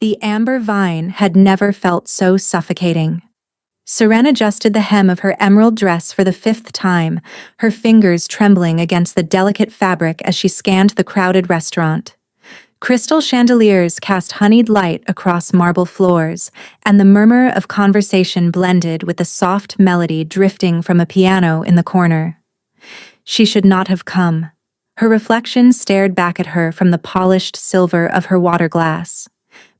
The amber vine had never felt so suffocating. Seren adjusted the hem of her emerald dress for the 5th time, her fingers trembling against the delicate fabric as she scanned the crowded restaurant. Crystal chandeliers cast honeyed light across marble floors, and the murmur of conversation blended with the soft melody drifting from a piano in the corner. She should not have come. Her reflection stared back at her from the polished silver of her water glass.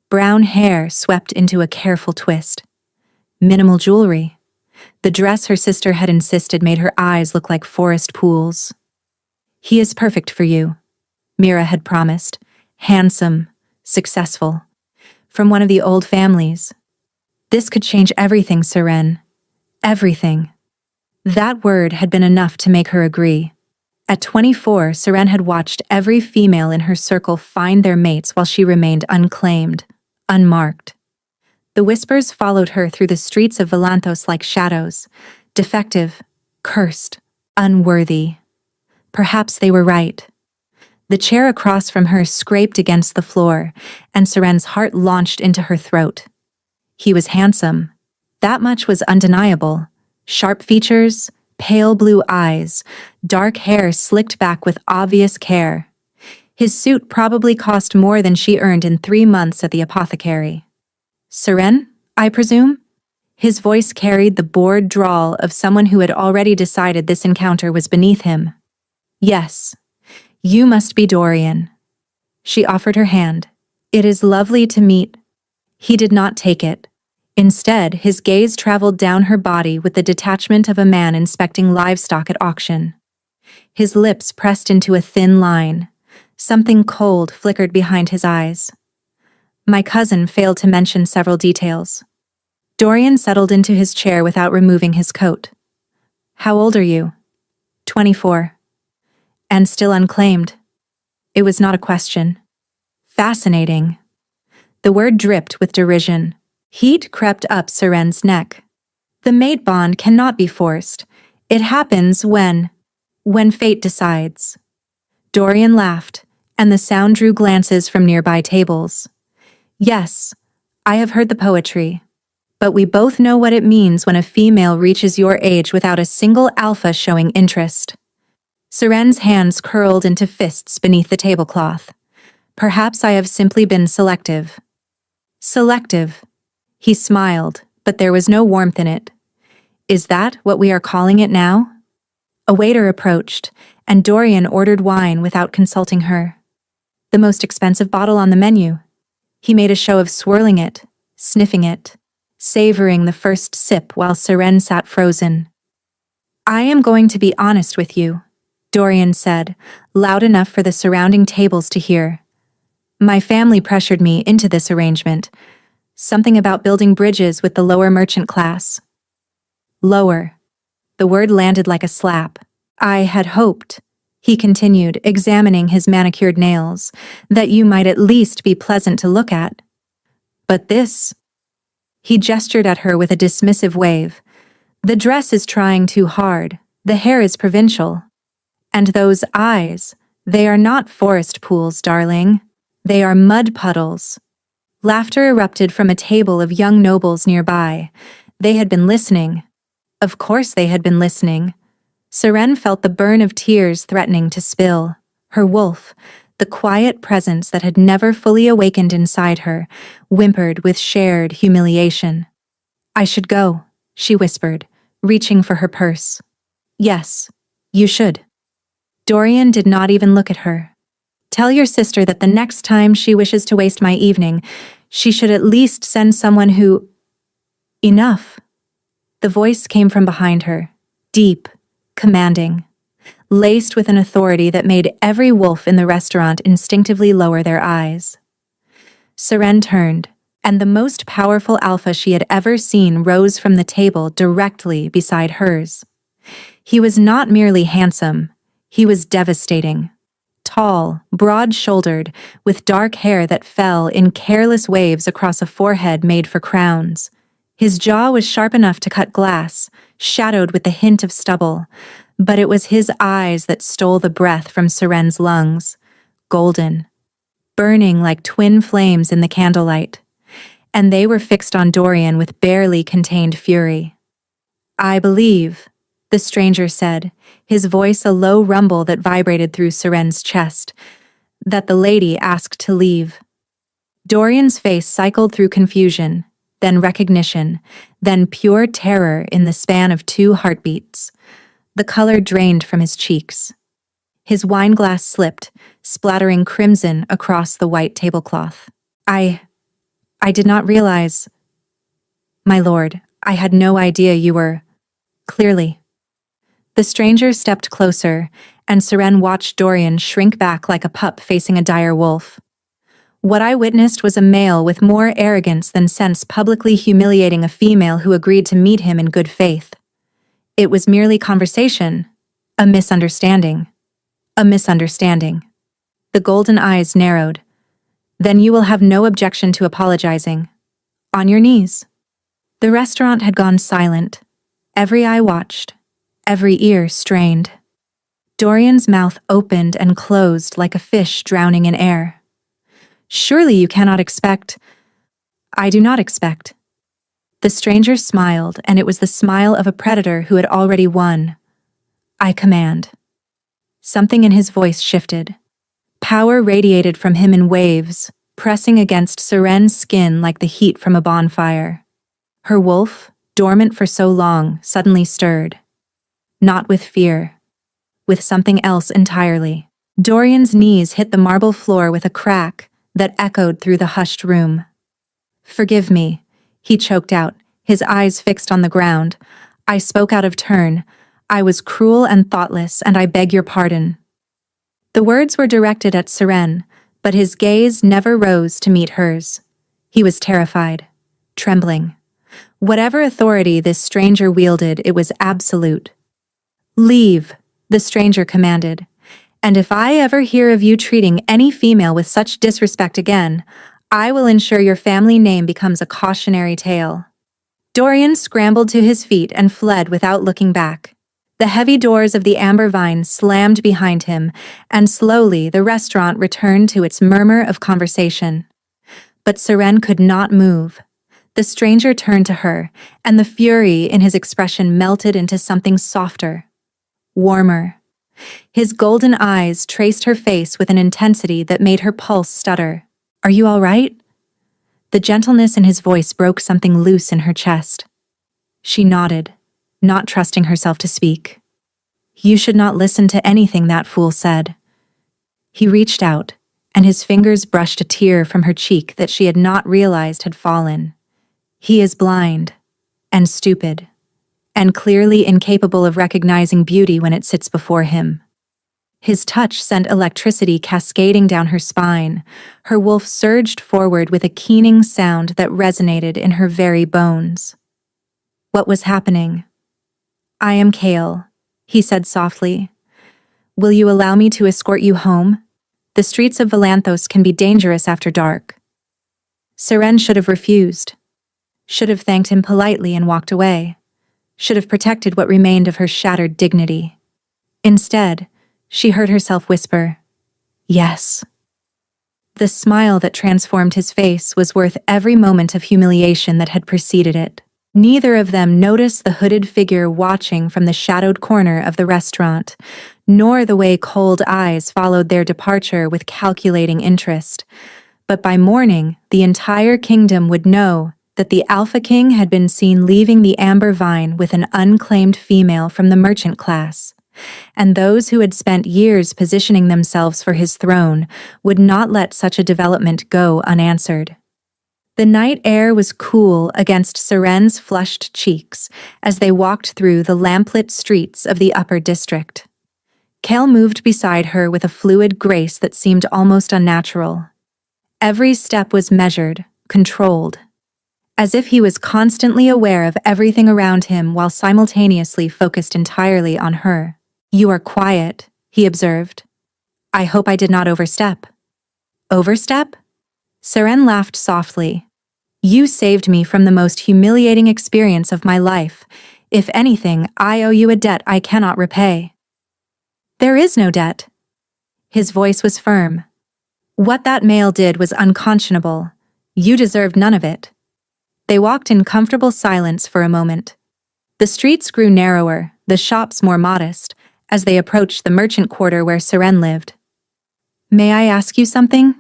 Brown hair swept into a careful twist. Minimal jewelry. The dress her sister had insisted made her eyes look like forest pools. "He is perfect for you," Mira had promised. Handsome, successful. From one of the old families. This could change everything, Seren. Everything. That word had been enough to make her agree. At 24, Seren had watched every female in her circle find their mates while she remained unclaimed, unmarked. The whispers followed her through the streets of Valanthos like shadows. Defective, cursed, unworthy. Perhaps they were right. The chair across from her scraped against the floor, and Seren's heart launched into her throat. He was handsome. That much was undeniable. Sharp features, pale blue eyes, dark hair slicked back with obvious care. His suit probably cost more than she earned in 3 months at the apothecary. "Seren, I presume?" His voice carried the bored drawl of someone who had already decided this encounter was beneath him. "Yes. You must be Dorian." She offered her hand. "It is lovely to meet." He did not take it. Instead, his gaze traveled down her body with the detachment of a man inspecting livestock at auction. His lips pressed into a thin line. Something cold flickered behind his eyes. My cousin failed to mention several details. Dorian settled into his chair without removing his coat. "How old are you?" 24. "And still unclaimed." It was not a question. Fascinating. The word dripped with derision. Heat crept up Seren's neck. The mate bond cannot be forced. It happens when fate decides. Dorian laughed, and the sound drew glances from nearby tables. "Yes, I have heard the poetry. But we both know what it means when a female reaches your age without a single alpha showing interest." Seren's hands curled into fists beneath the tablecloth. "Perhaps I have simply been selective." "Selective." He smiled, but there was no warmth in it. "Is that what we are calling it now?" A waiter approached, and Dorian ordered wine without consulting her. The most expensive bottle on the menu. He made a show of swirling it, sniffing it, savoring the first sip while Seren sat frozen. "I am going to be honest with you," Dorian said, loud enough for the surrounding tables to hear. "My family pressured me into this arrangement. Something about building bridges with the lower merchant class." "Lower." The word landed like a slap. "I had hoped," he continued, examining his manicured nails, "that you might at least be pleasant to look at. But this..." He gestured at her with a dismissive wave. "The dress is trying too hard. The hair is provincial. And those eyes, they are not forest pools, darling. They are mud puddles." Laughter erupted from a table of young nobles nearby. They had been listening. Of course they had been listening. Seren felt the burn of tears threatening to spill. Her wolf, the quiet presence that had never fully awakened inside her, whimpered with shared humiliation. "I should go," she whispered, reaching for her purse. "Yes, you should." Dorian did not even look at her. "Tell your sister that the next time she wishes to waste my evening, she should at least send someone who..." "Enough." The voice came from behind her, deep, commanding, laced with an authority that made every wolf in the restaurant instinctively lower their eyes. Seren turned, and the most powerful alpha she had ever seen rose from the table directly beside hers. He was not merely handsome, he was devastating. Tall, broad-shouldered, with dark hair that fell in careless waves across a forehead made for crowns. His jaw was sharp enough to cut glass, shadowed with the hint of stubble, but it was his eyes that stole the breath from Seren's lungs, golden, burning like twin flames in the candlelight. and they were fixed on Dorian with barely contained fury. "I believe," the stranger said, his voice a low rumble that vibrated through Seren's chest, "that the lady asked to leave." Dorian's face cycled through confusion, then recognition, then pure terror in the span of 2 heartbeats. The color drained from his cheeks. His wineglass slipped, splattering crimson across the white tablecloth. I did not realize. My lord, I had no idea you were. Clearly." The stranger stepped closer, and Seren watched Dorian shrink back like a pup facing a dire wolf. What I witnessed was a male with more arrogance than sense publicly humiliating a female who agreed to meet him in good faith. It was merely conversation, a misunderstanding. A misunderstanding. The golden eyes narrowed. "Then you will have no objection to apologizing. On your knees." The restaurant had gone silent. Every eye watched, every ear strained. Dorian's mouth opened and closed like a fish drowning in air. "Surely you cannot expect—" "I do not expect." The stranger smiled, and it was the smile of a predator who had already won. "I command." Something in his voice shifted. Power radiated from him in waves, pressing against Seren's skin like the heat from a bonfire. Her wolf, dormant for so long, suddenly stirred. Not with fear. With something else entirely. Dorian's knees hit the marble floor with a crack that echoed through the hushed room. "Forgive me," he choked out, his eyes fixed on the ground. "I spoke out of turn. I was cruel and thoughtless, and I beg your pardon." The words were directed at Seren, but his gaze never rose to meet hers. He was terrified, trembling. Whatever authority this stranger wielded, it was absolute. "Leave," the stranger commanded. "And if I ever hear of you treating any female with such disrespect again, I will ensure your family name becomes a cautionary tale." Dorian scrambled to his feet and fled without looking back. The heavy doors of the Amber Vine slammed behind him, and slowly the restaurant returned to its murmur of conversation. But Seren could not move. The stranger turned to her, and the fury in his expression melted into something softer, warmer. His golden eyes traced her face with an intensity that made her pulse stutter. "Are you all right?" The gentleness in his voice broke something loose in her chest. She nodded, not trusting herself to speak. "You should not listen to anything that fool said." He reached out, and his fingers brushed a tear from her cheek that she had not realized had fallen. "He is blind, and stupid, and clearly incapable of recognizing beauty when it sits before him." His touch sent electricity cascading down her spine. Her wolf surged forward with a keening sound that resonated in her very bones. What was happening? "I am Kale," he said softly. "Will you allow me to escort you home? The streets of Valanthos can be dangerous after dark." Seren should have refused. Should have thanked him politely and walked away. Should have protected what remained of her shattered dignity. Instead, she heard herself whisper, "Yes." The smile that transformed his face was worth every moment of humiliation that had preceded it. Neither of them noticed the hooded figure watching from the shadowed corner of the restaurant, nor the way cold eyes followed their departure with calculating interest. But by morning, the entire kingdom would know that the Alpha King had been seen leaving the Amber Vine with an unclaimed female from the merchant class. And those who had spent years positioning themselves for his throne would not let such a development go unanswered. The night air was cool against Seren's flushed cheeks as they walked through the lamplit streets of the upper district. Kale moved beside her with a fluid grace that seemed almost unnatural. Every step was measured, controlled, as if he was constantly aware of everything around him while simultaneously focused entirely on her. "You are quiet," he observed. "I hope I did not overstep." "Overstep?" Seren laughed softly. "You saved me from the most humiliating experience of my life. If anything, I owe you a debt I cannot repay." "There is no debt." His voice was firm. "What that male did was unconscionable. You deserved none of it. They walked in comfortable silence for a moment. The streets grew narrower, the shops more modest, as they approached the merchant quarter where Seren lived. "May I ask you something?"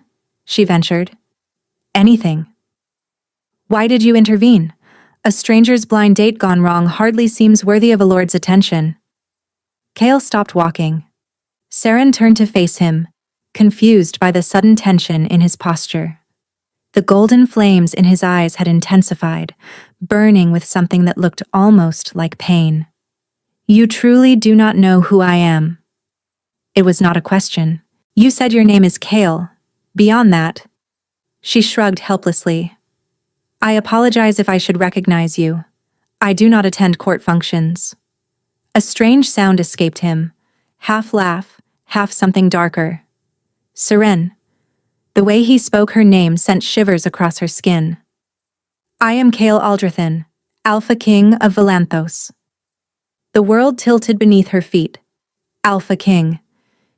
she ventured. "Anything." "Why did you intervene? A stranger's blind date gone wrong hardly seems worthy of a lord's attention." Kale stopped walking. Seren turned to face him, confused by the sudden tension in his posture. The golden flames in his eyes had intensified, burning with something that looked almost like pain. "You truly do not know who I am." It was not a question. "You said your name is Kale. Beyond that." She shrugged helplessly. "I apologize if I should recognize you. I do not attend court functions." A strange sound escaped him, half laugh, half something darker. "Seren." The way he spoke her name sent shivers across her skin. "I am Kale Aldrathan, Alpha King of Valanthos." The world tilted beneath her feet. Alpha King.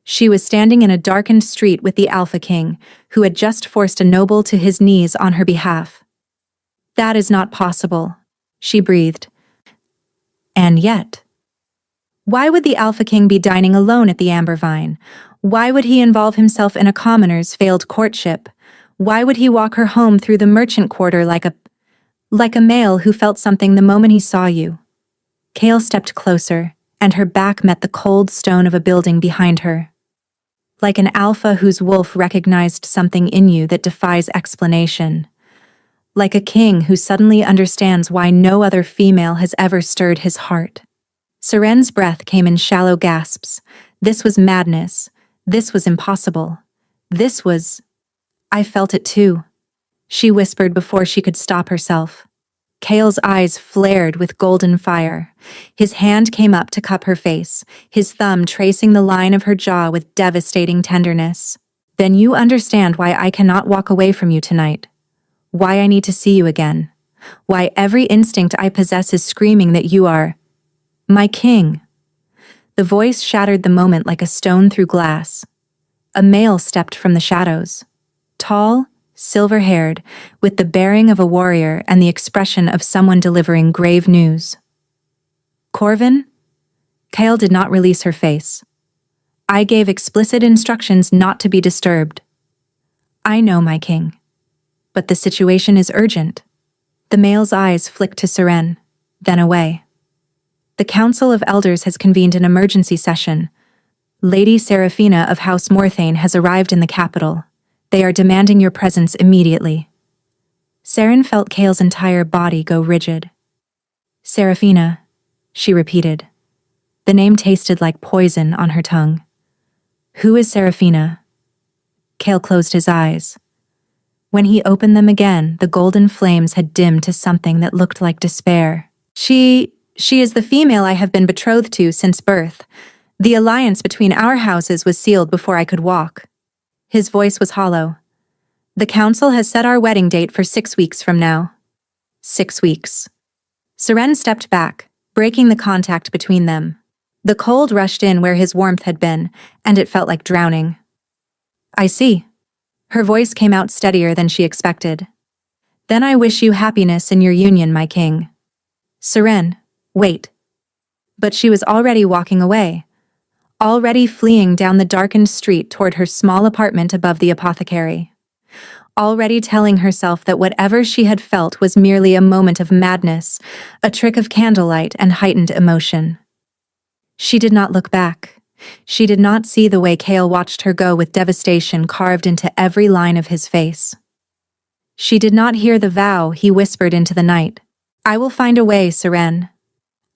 She was standing in a darkened street with the Alpha King, who had just forced a noble to his knees on her behalf. "That is not possible," she breathed. And yet, why would the Alpha King be dining alone at the Amber Vine? Why would he involve himself in a commoner's failed courtship? Why would he walk her home through the merchant quarter like a male who felt something the moment he saw you? Kale stepped closer, and her back met the cold stone of a building behind her. Like an alpha whose wolf recognized something in you that defies explanation. Like a king who suddenly understands why no other female has ever stirred his heart. Seren's breath came in shallow gasps. This was madness. This was impossible. This was... I felt it too, she whispered before she could stop herself. Kale's eyes flared with golden fire. His hand came up to cup her face, his thumb tracing the line of her jaw with devastating tenderness. "Then you understand why I cannot walk away from you tonight. Why I need to see you again. Why every instinct I possess is screaming that you are my king." The voice shattered the moment like a stone through glass. A male stepped from the shadows. Tall, silver-haired, with the bearing of a warrior and the expression of someone delivering grave news. "Corvin?" Kale did not release her face. "I gave explicit instructions not to be disturbed." "I know, my king. But the situation is urgent." The male's eyes flicked to Seren, then away. "The Council of Elders has convened an emergency session. Lady Seraphina of House Morthane has arrived in the capital. They are demanding your presence immediately." Seren felt Kale's entire body go rigid. "Seraphina," she repeated. The name tasted like poison on her tongue. "Who is Seraphina?" Kale closed his eyes. When he opened them again, the golden flames had dimmed to something that looked like despair. She is the female I have been betrothed to since birth. The alliance between our houses was sealed before I could walk." His voice was hollow. "The council has set our wedding date for 6 weeks from now." 6 weeks. Seren stepped back, breaking the contact between them. The cold rushed in where his warmth had been, and it felt like drowning. "I see." Her voice came out steadier than she expected. "Then I wish you happiness in your union, my king." "Seren, wait." But she was already walking away. Already fleeing down the darkened street toward her small apartment above the apothecary. Already telling herself that whatever she had felt was merely a moment of madness, a trick of candlelight and heightened emotion. She did not look back. She did not see the way Kale watched her go with devastation carved into every line of his face. She did not hear the vow he whispered into the night. "I will find a way, Seren.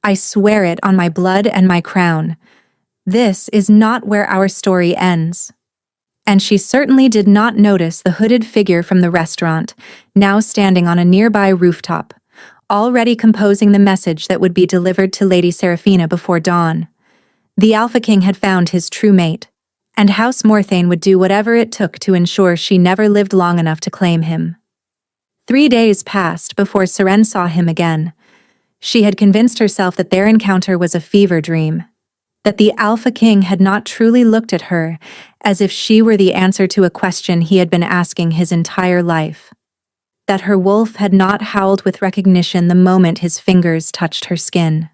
I swear it on my blood and my crown. This is not where our story ends." And she certainly did not notice the hooded figure from the restaurant, now standing on a nearby rooftop, already composing the message that would be delivered to Lady Seraphina before dawn. The Alpha King had found his true mate, and House Morthane would do whatever it took to ensure she never lived long enough to claim him. 3 days passed before Seren saw him again. She had convinced herself that their encounter was a fever dream. That the Alpha King had not truly looked at her, as if she were the answer to a question he had been asking his entire life. that her wolf had not howled with recognition the moment his fingers touched her skin.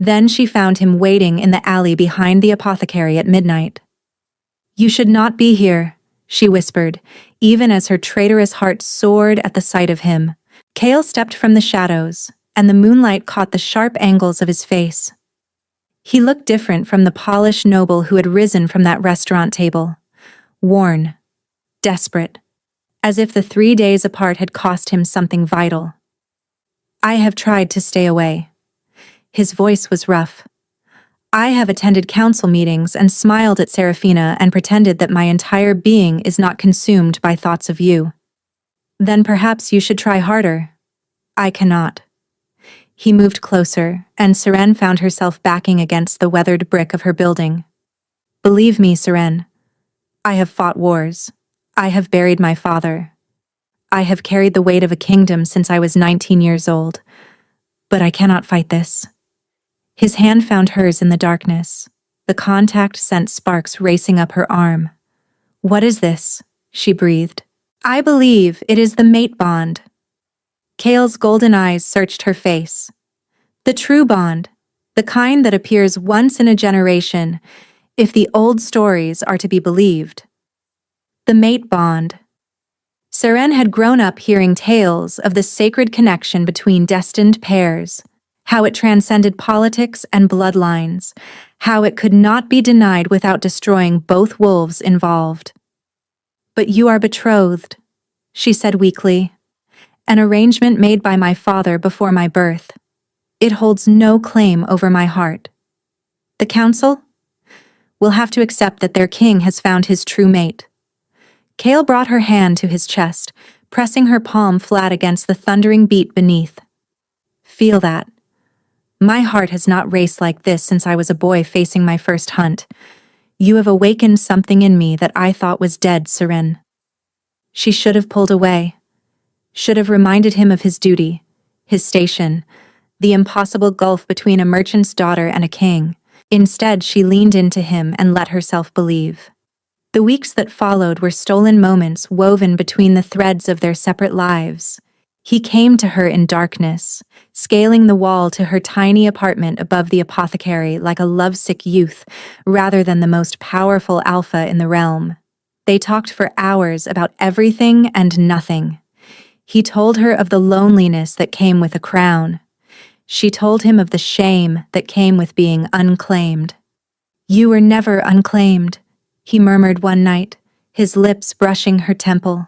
Then she found him waiting in the alley behind the apothecary at midnight. "You should not be here," she whispered, even as her traitorous heart soared at the sight of him. Kale stepped from the shadows, and the moonlight caught the sharp angles of his face. He looked different from the polished noble who had risen from that restaurant table. Worn, desperate, as if the 3 days apart had cost him something vital. "I have tried to stay away." His voice was rough. "I have attended council meetings and smiled at Serafina and pretended that my entire being is not consumed by thoughts of you. Then perhaps you should try harder." "I cannot." He moved closer, and Seren found herself backing against the weathered brick of her building. "Believe me, Seren. I have fought wars. I have buried my father. I have carried the weight of a kingdom since I was 19 years old. But I cannot fight this." His hand found hers in the darkness. The contact sent sparks racing up her arm. "What is this?" she breathed. "I believe it is the mate bond." Kale's golden eyes searched her face. "The true bond, the kind that appears once in a generation, if the old stories are to be believed. The mate bond." Seren had grown up hearing tales of the sacred connection between destined pairs, how it transcended politics and bloodlines, how it could not be denied without destroying both wolves involved. "But you are betrothed," she said weakly. "An arrangement made by my father before my birth. It holds no claim over my heart. The council will have to accept that their king has found his true mate." Kale brought her hand to his chest, pressing her palm flat against the thundering beat beneath. "Feel that. My heart has not raced like this since I was a boy facing my first hunt. You have awakened something in me that I thought was dead, Seren." She should have pulled away. Should have reminded him of his duty, his station, the impossible gulf between a merchant's daughter and a king. Instead, she leaned into him and let herself believe. The weeks that followed were stolen moments woven between the threads of their separate lives. He came to her in darkness, scaling the wall to her tiny apartment above the apothecary like a lovesick youth, rather than the most powerful alpha in the realm. They talked for hours about everything and nothing. He told her of the loneliness that came with a crown. She told him of the shame that came with being unclaimed. "You were never unclaimed," he murmured one night, his lips brushing her temple.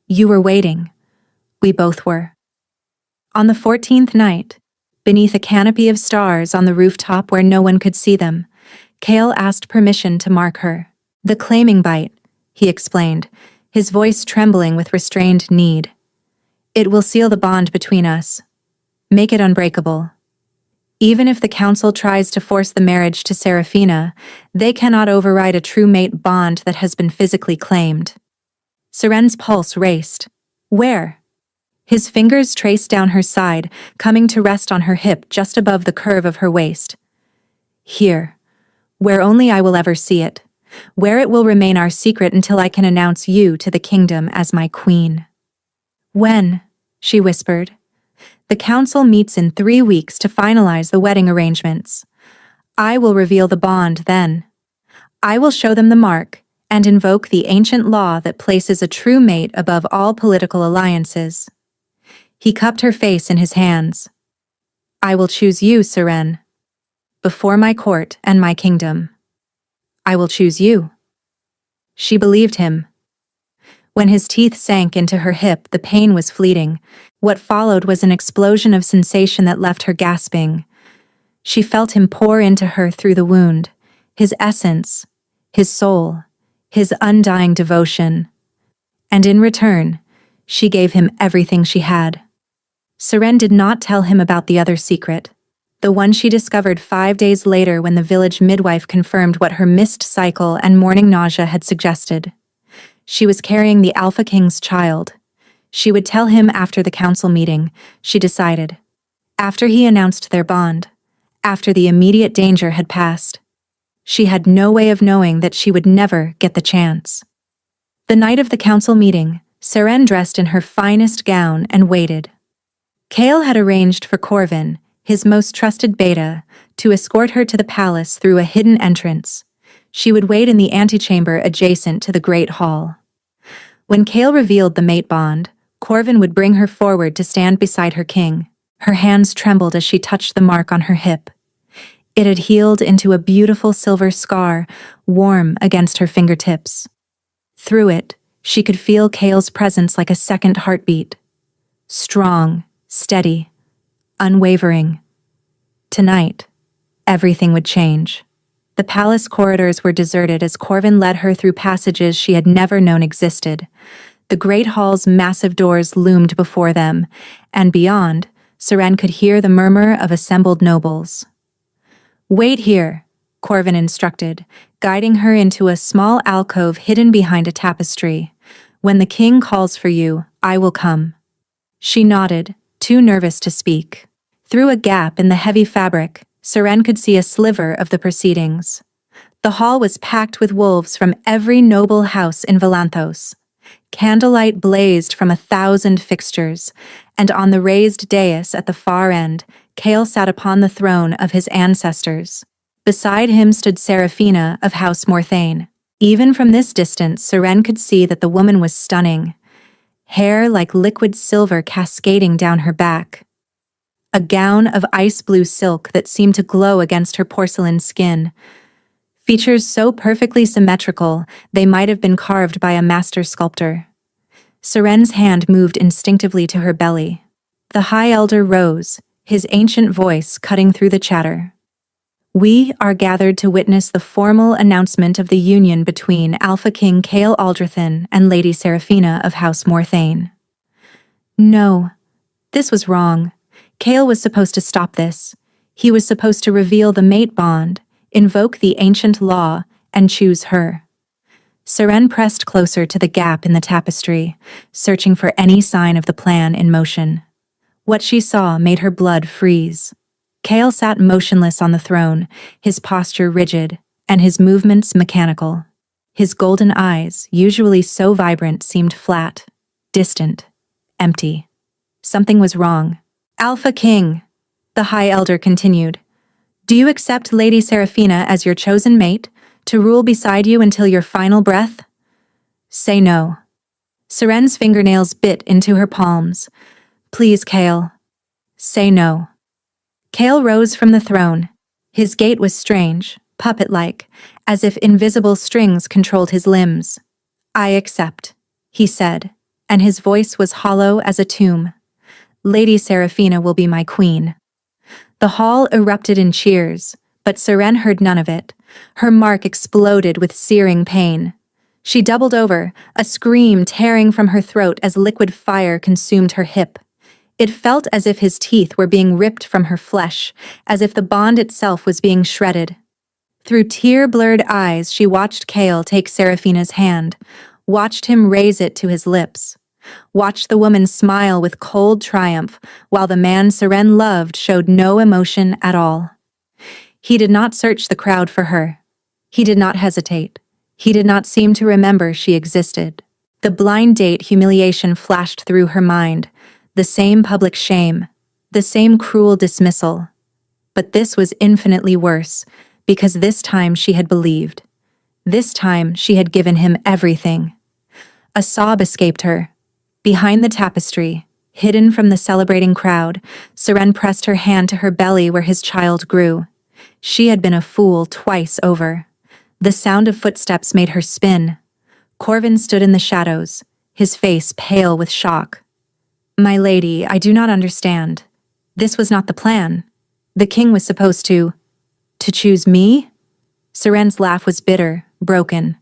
"You were waiting. We both were." On the 14th night, beneath a canopy of stars on the rooftop where no one could see them, Kale asked permission to mark her. "The claiming bite," he explained, his voice trembling with restrained need. "It will seal the bond between us. Make it unbreakable. Even if the council tries to force the marriage to Serafina, they cannot override a true mate bond that has been physically claimed." Seren's pulse raced. "Where?" His fingers traced down her side, coming to rest on her hip just above the curve of her waist. "Here, where only I will ever see it, where it will remain our secret until I can announce you to the kingdom as my queen." "When?" she whispered. "The council meets in 3 weeks to finalize the wedding arrangements. I will reveal the bond then. I will show them the mark and invoke the ancient law that places a true mate above all political alliances." He cupped her face in his hands. "I will choose you, Seren. Before my court and my kingdom. I will choose you." She believed him. When his teeth sank into her hip, the pain was fleeting. What followed was an explosion of sensation that left her gasping. She felt him pour into her through the wound, his essence, his soul, his undying devotion. And in return, she gave him everything she had. Seren did not tell him about the other secret, the one she discovered 5 days later when the village midwife confirmed what her missed cycle and morning nausea had suggested. She was carrying the Alpha King's child. She would tell him after the council meeting, she decided. After he announced their bond. After the immediate danger had passed. She had no way of knowing that she would never get the chance. The night of the council meeting, Seren dressed in her finest gown and waited. Kale had arranged for Corvin, his most trusted beta, to escort her to the palace through a hidden entrance. She would wait in the antechamber adjacent to the Great Hall. When Kale revealed the mate bond, Corvin would bring her forward to stand beside her king. Her hands trembled as she touched the mark on her hip. It had healed into a beautiful silver scar, warm against her fingertips. Through it, she could feel Kale's presence like a second heartbeat. Strong, steady, unwavering. Tonight, everything would change. The palace corridors were deserted as Corvin led her through passages she had never known existed. The great hall's massive doors loomed before them, and beyond, Seren could hear the murmur of assembled nobles. "Wait here," Corvin instructed, guiding her into a small alcove hidden behind a tapestry. "When the king calls for you, I will come." She nodded, too nervous to speak. Through a gap in the heavy fabric, Seren could see a sliver of the proceedings. The hall was packed with wolves from every noble house in Valanthos. Candlelight blazed from 1,000 fixtures, and on the raised dais at the far end, Kale sat upon the throne of his ancestors. Beside him stood Seraphina of House Morthane. Even from this distance, Seren could see that the woman was stunning. Hair like liquid silver cascading down her back. A gown of ice-blue silk that seemed to glow against her porcelain skin. Features so perfectly symmetrical, they might have been carved by a master sculptor. Seren's hand moved instinctively to her belly. The High Elder rose, his ancient voice cutting through the chatter. "We are gathered to witness the formal announcement of the union between Alpha King Kale Aldrathan and Lady Seraphina of House Morthane." No, this was wrong. Kale was supposed to stop this. He was supposed to reveal the mate bond, invoke the ancient law, and choose her. Seren pressed closer to the gap in the tapestry, searching for any sign of the plan in motion. What she saw made her blood freeze. Kale sat motionless on the throne, his posture rigid, and his movements mechanical. His golden eyes, usually so vibrant, seemed flat, distant, empty. Something was wrong. "Alpha King," the High Elder continued, "do you accept Lady Seraphina as your chosen mate, to rule beside you until your final breath?" "Say no." Seren's fingernails bit into her palms. "Please, Kale." "Say no." Kale rose from the throne. His gait was strange, puppet-like, as if invisible strings controlled his limbs. "I accept," he said, and his voice was hollow as a tomb. "Lady Seraphina will be my queen." The hall erupted in cheers, but Seren heard none of it. Her mark exploded with searing pain. She doubled over, a scream tearing from her throat as liquid fire consumed her hip. It felt as if his teeth were being ripped from her flesh, as if the bond itself was being shredded. Through tear-blurred eyes, she watched Kale take Seraphina's hand, watched him raise it to his lips. Watched the woman smile with cold triumph, while the man Seren loved showed no emotion at all. He did not search the crowd for her. He did not hesitate. He did not seem to remember she existed. The blind date humiliation flashed through her mind, the same public shame, the same cruel dismissal. But this was infinitely worse, because this time she had believed. This time she had given him everything. A sob escaped her. Behind the tapestry, hidden from the celebrating crowd, Seren pressed her hand to her belly where his child grew. She had been a fool twice over. The sound of footsteps made her spin. Corvin stood in the shadows, his face pale with shock. "My lady, I do not understand. This was not the plan. The king was supposed to choose me?" Seren's laugh was bitter, broken.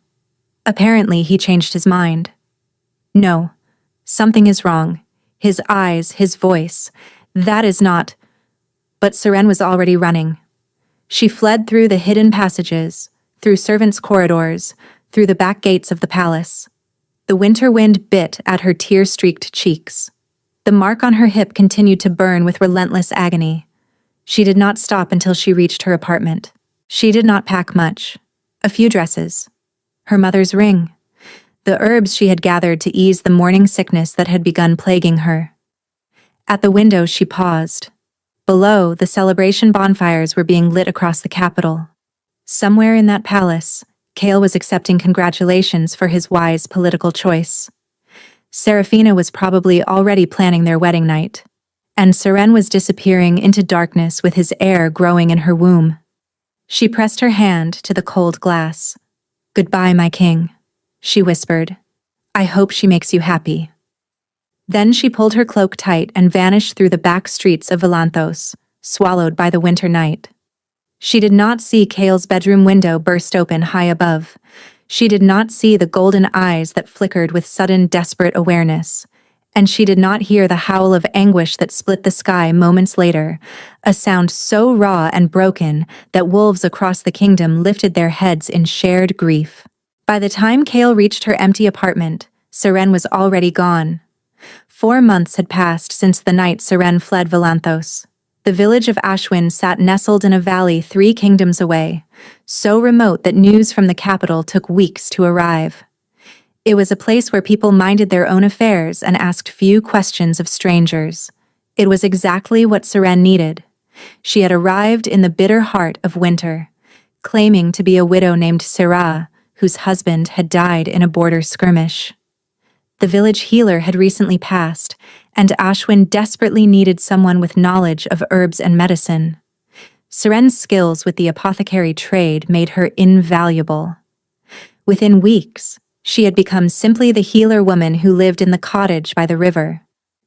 Apparently, he changed his mind. "No. Something is wrong. His eyes, his voice. That is not—" But Seren was already running. She fled through the hidden passages, through servants' corridors, through the back gates of the palace. The winter wind bit at her tear-streaked cheeks. The mark on her hip continued to burn with relentless agony. She did not stop until she reached her apartment. She did not pack much. A few dresses. Her mother's ring. the herbs she had gathered to ease the morning sickness that had begun plaguing her. At the window she paused. Below, the celebration bonfires were being lit across the capital. Somewhere in that palace, Kale was accepting congratulations for his wise political choice. Serafina was probably already planning their wedding night, and Seren was disappearing into darkness with his heir growing in her womb. She pressed her hand to the cold glass. "Goodbye, my king," she whispered. "I hope she makes you happy." Then she pulled her cloak tight and vanished through the back streets of Volanthos, swallowed by the winter night. She did not see Kale's bedroom window burst open high above. She did not see the golden eyes that flickered with sudden desperate awareness. And she did not hear the howl of anguish that split the sky moments later, a sound so raw and broken that wolves across the kingdom lifted their heads in shared grief. By the time Kale reached her empty apartment, Seren was already gone. 4 months had passed since the night Seren fled Volanthos. The village of Ashwin sat nestled in a valley 3 kingdoms away, so remote that news from the capital took weeks to arrive. It was a place where people minded their own affairs and asked few questions of strangers. It was exactly what Seren needed. She had arrived in the bitter heart of winter, claiming to be a widow named Sirah, whose husband had died in a border skirmish. The village healer had recently passed, and Ashwin desperately needed someone with knowledge of herbs and medicine. Seren's skills with the apothecary trade made her invaluable. Within weeks, she had become simply the healer woman who lived in the cottage by the river.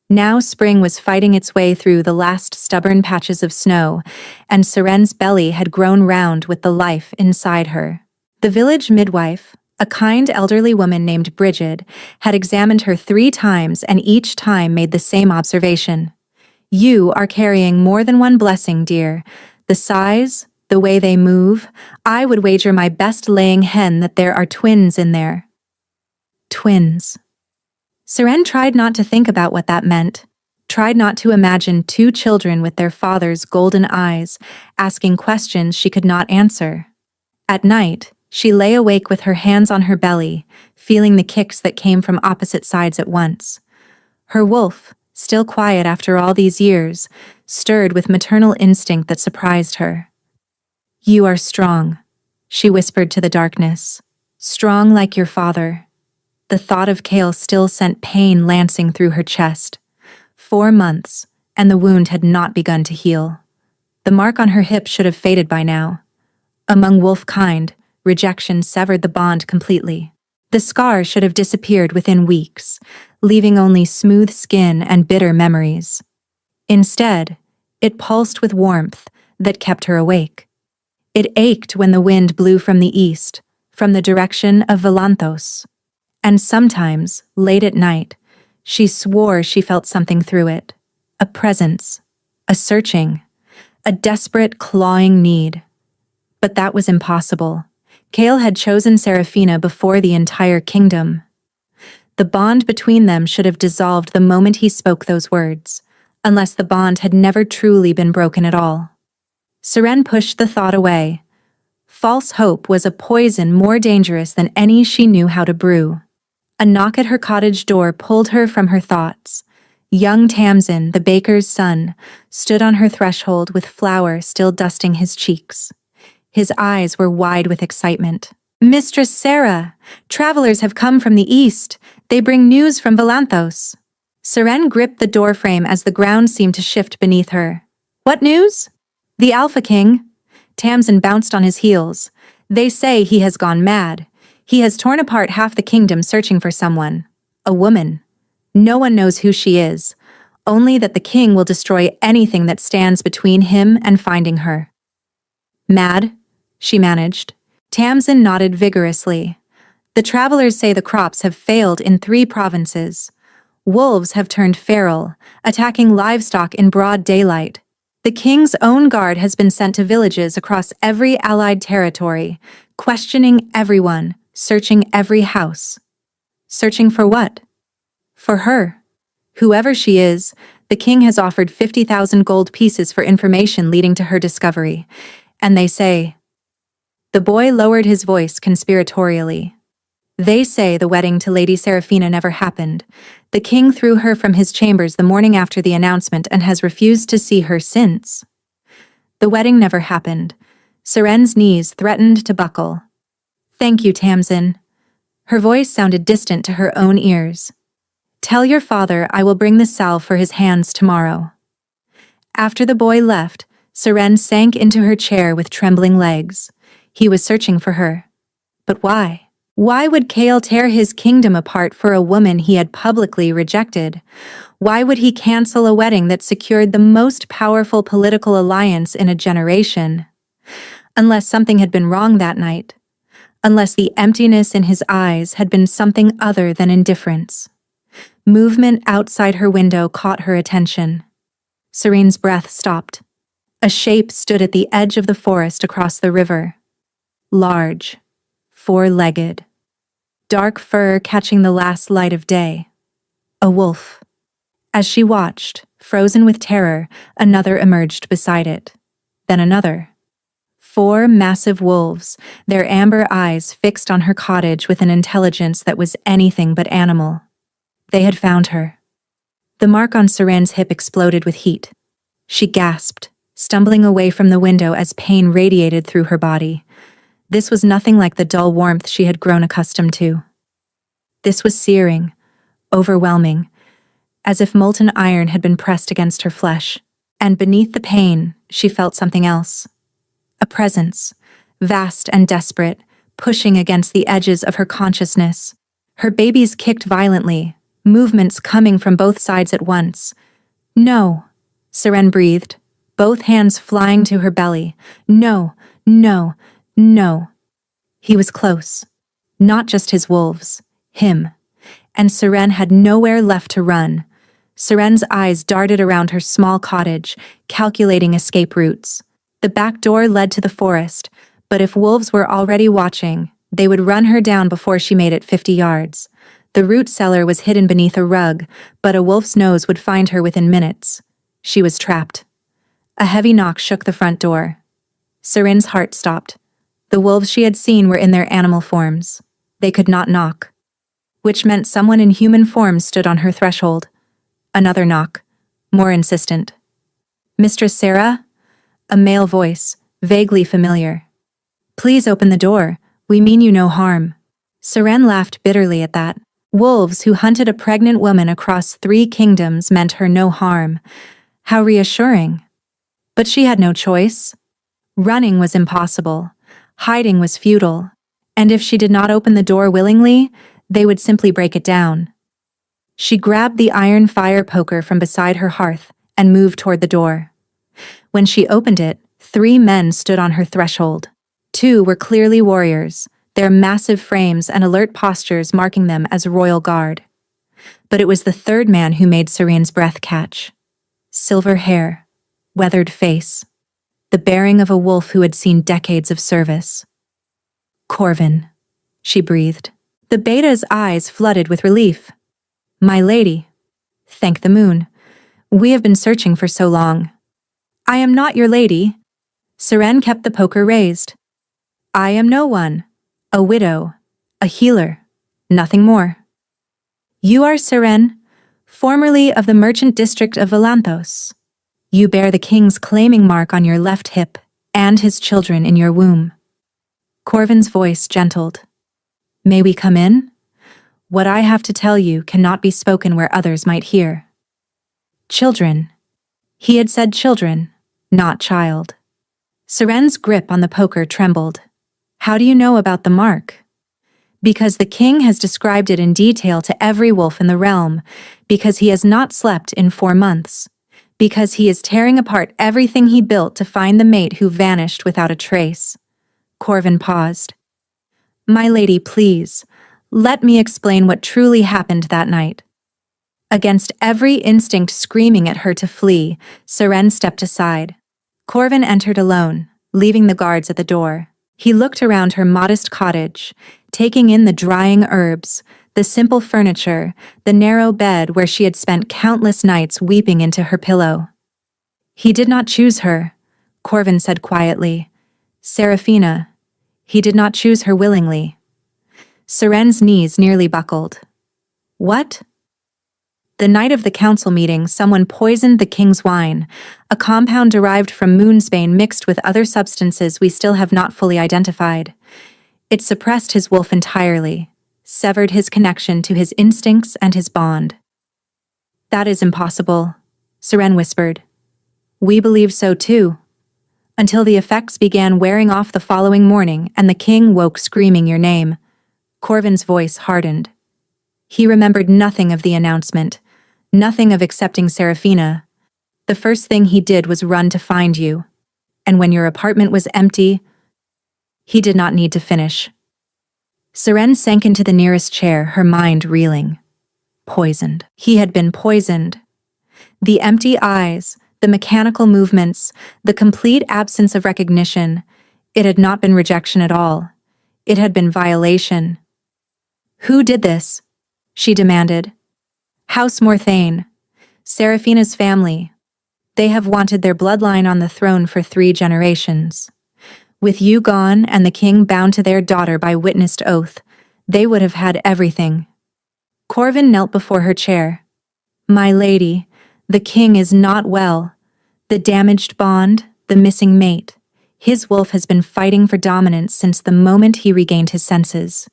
Now spring was fighting its way through the last stubborn patches of snow, and Seren's belly had grown round with the life inside her. The village midwife, a kind elderly woman named Brigid, had examined her 3 times and each time made the same observation. "You are carrying more than one blessing, dear. The size, the way they move, I would wager my best laying hen that there are twins in there." Twins. Seren tried not to think about what that meant, tried not to imagine 2 children with their father's golden eyes, asking questions she could not answer. At night, she lay awake with her hands on her belly, feeling the kicks that came from opposite sides at once. Her wolf, still quiet after all these years, stirred with maternal instinct that surprised her. "You are strong," she whispered to the darkness. "Strong like your father." The thought of Kale still sent pain lancing through her chest. 4 months, and the wound had not begun to heal. The mark on her hip should have faded by now. Among wolf kind, rejection severed the bond completely. The scar should have disappeared within weeks, leaving only smooth skin and bitter memories. Instead, it pulsed with warmth that kept her awake. It ached when the wind blew from the east, from the direction of Volanthos. And sometimes, late at night, she swore she felt something through it. A presence, a searching, a desperate clawing need. But that was impossible. Kale had chosen Serafina before the entire kingdom. The bond between them should have dissolved the moment he spoke those words, unless the bond had never truly been broken at all. Seren pushed the thought away. False hope was a poison more dangerous than any she knew how to brew. A knock at her cottage door pulled her from her thoughts. Young Tamsin, the baker's son, stood on her threshold with flour still dusting his cheeks. His eyes were wide with excitement. "Mistress Sarah, travelers have come from the east. They bring news from Volanthos." Seren gripped the doorframe as the ground seemed to shift beneath her. "What news?" "The Alpha King." Tamsin bounced on his heels. "They say he has gone mad. He has torn apart half the kingdom searching for someone. A woman. No one knows who she is. Only that the king will destroy anything that stands between him and finding her." "Mad?" she managed. Tamsin nodded vigorously. "The travelers say the crops have failed in 3 provinces. Wolves have turned feral, attacking livestock in broad daylight. The king's own guard has been sent to villages across every allied territory, questioning everyone, searching every house." "Searching for what?" "For her. Whoever she is, the king has offered 50,000 gold pieces for information leading to her discovery. And they say..." The boy lowered his voice conspiratorially. They say the wedding to Lady Seraphina never happened. The king threw her from his chambers the morning after the announcement and has refused to see her since. The wedding never happened. Seren's knees threatened to buckle. Thank you, Tamsin. Her voice sounded distant to her own ears. Tell your father I will bring the salve for his hands tomorrow. After the boy left, Seren sank into her chair with trembling legs. He was searching for her. But why? Why would Kale tear his kingdom apart for a woman he had publicly rejected? Why would he cancel a wedding that secured the most powerful political alliance in a generation? Unless something had been wrong that night. Unless the emptiness in his eyes had been something other than indifference. Movement outside her window caught her attention. Serene's breath stopped. A shape stood at the edge of the forest across the river. Large, four-legged, dark fur catching the last light of day. A wolf. As she watched, frozen with terror, another emerged beside it. Then another. 4 massive wolves, their amber eyes fixed on her cottage with an intelligence that was anything but animal. They had found her. The mark on Seren's hip exploded with heat. She gasped, stumbling away from the window as pain radiated through her body. This was nothing like the dull warmth she had grown accustomed to. This was searing, overwhelming, as if molten iron had been pressed against her flesh. And beneath the pain, she felt something else. A presence, vast and desperate, pushing against the edges of her consciousness. Her babies kicked violently, movements coming from both sides at once. No, Seren breathed, both hands flying to her belly. No, no, no. He was close. Not just his wolves, him. And Seren had nowhere left to run. Seren's eyes darted around her small cottage, calculating escape routes. The back door led to the forest, but if wolves were already watching, they would run her down before she made it 50 yards. The root cellar was hidden beneath a rug, but a wolf's nose would find her within minutes. She was trapped. A heavy knock shook the front door. Seren's heart stopped. The wolves she had seen were in their animal forms. They could not knock. Which meant someone in human form stood on her threshold. Another knock, more insistent. Mistress Sarah? A male voice, vaguely familiar. Please open the door, we mean you no harm. Seren laughed bitterly at that. Wolves who hunted a pregnant woman across 3 kingdoms meant her no harm. How reassuring. But she had no choice. Running was impossible. Hiding was futile. And if she did not open the door willingly, they would simply break it down. She grabbed the iron fire poker from beside her hearth and moved toward the door. When she opened it, 3 men stood on her threshold. 2 were clearly warriors, their massive frames and alert postures marking them as royal guard. But it was the 3rd man who made Serene's breath catch. Silver hair, weathered face, the bearing of a wolf who had seen decades of service. Corvin, she breathed. The beta's eyes flooded with relief. My lady. Thank the moon. We have been searching for so long. I am not your lady. Seren kept the poker raised. I am no one. A widow. A healer. Nothing more. You are Seren, formerly of the merchant district of Valanthos. You bear the king's claiming mark on your left hip and his children in your womb. Corvin's voice gentled. May we come in? What I have to tell you cannot be spoken where others might hear. Children. He had said children, not child. Seren's grip on the poker trembled. How do you know about the mark? Because the king has described it in detail to every wolf in the realm, because he has not slept in 4 months, because he is tearing apart everything he built to find the mate who vanished without a trace. Corvin paused. My lady, please, let me explain what truly happened that night. Against every instinct screaming at her to flee, Seren stepped aside. Corvin entered alone, leaving the guards at the door. He looked around her modest cottage, taking in the drying herbs, the simple furniture, the narrow bed where she had spent countless nights weeping into her pillow. He did not choose her, Corvin said quietly. Seraphina. He did not choose her willingly. Seren's knees nearly buckled. What? The night of the council meeting, someone poisoned the king's wine, a compound derived from moonsbane mixed with other substances we still have not fully identified. It suppressed his wolf entirely, severed his connection to his instincts and his bond. That is impossible, Seren whispered. We believe so too. Until the effects began wearing off the following morning and the king woke screaming your name. Corvin's voice hardened. He remembered nothing of the announcement, nothing of accepting Serafina. The first thing he did was run to find you. And when your apartment was empty, he did not need to finish. Seren sank into the nearest chair, her mind reeling. Poisoned. He had been poisoned. The empty eyes, the mechanical movements, the complete absence of recognition. It had not been rejection at all. It had been violation. Who did this? She demanded. House Morthane. Serafina's family. They have wanted their bloodline on the throne for 3 generations. With you gone and the king bound to their daughter by witnessed oath, they would have had everything. Corvin knelt before her chair. My lady, the king is not well. The damaged bond, the missing mate. His wolf has been fighting for dominance since the moment he regained his senses.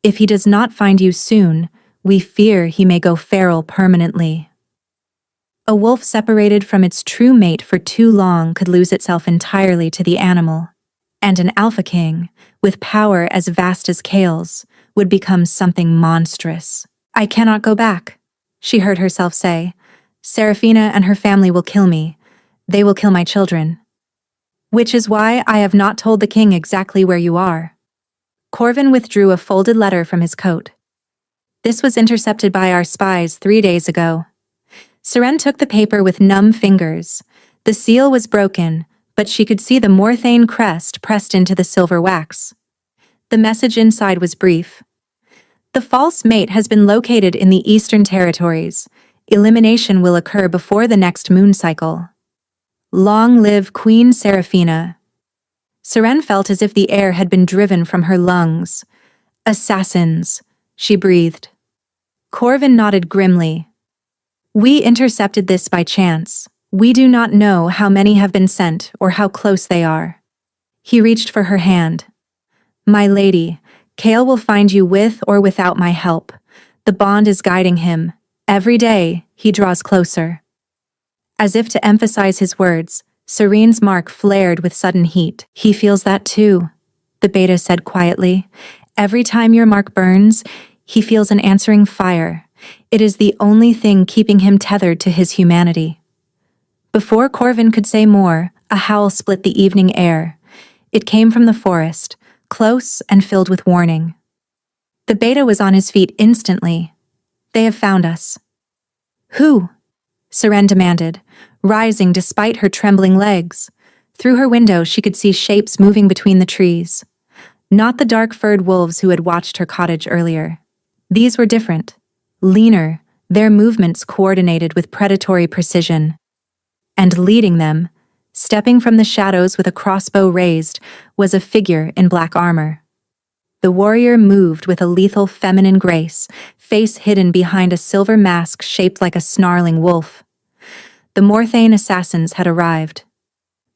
If he does not find you soon, we fear he may go feral permanently. A wolf separated from its true mate for too long could lose itself entirely to the animal. And an alpha king, with power as vast as Kale's, would become something monstrous. I cannot go back, she heard herself say. Serafina and her family will kill me. They will kill my children. Which is why I have not told the king exactly where you are. Corvin withdrew a folded letter from his coat. This was intercepted by our spies 3 days ago. Seren took the paper with numb fingers. The seal was broken, but she could see the Morthane crest pressed into the silver wax. The message inside was brief. The false mate has been located in the Eastern Territories. Elimination will occur before the next moon cycle. Long live Queen Serafina. Seren felt as if the air had been driven from her lungs. Assassins, she breathed. Corvin nodded grimly. We intercepted this by chance. We do not know how many have been sent or how close they are. He reached for her hand. My lady, Kale will find you with or without my help. The bond is guiding him. Every day, he draws closer. As if to emphasize his words, Serene's mark flared with sudden heat. He feels that too, the beta said quietly. Every time your mark burns, he feels an answering fire. It is the only thing keeping him tethered to his humanity. Before Corvin could say more, a howl split the evening air. It came from the forest, close and filled with warning. The beta was on his feet instantly. They have found us. Who? Seren demanded, rising despite her trembling legs. Through her window she could see shapes moving between the trees. Not the dark-furred wolves who had watched her cottage earlier. These were different. Leaner, their movements coordinated with predatory precision. And leading them, stepping from the shadows with a crossbow raised, was a figure in black armor. The warrior moved with a lethal feminine grace, face hidden behind a silver mask shaped like a snarling wolf. The Morthane assassins had arrived.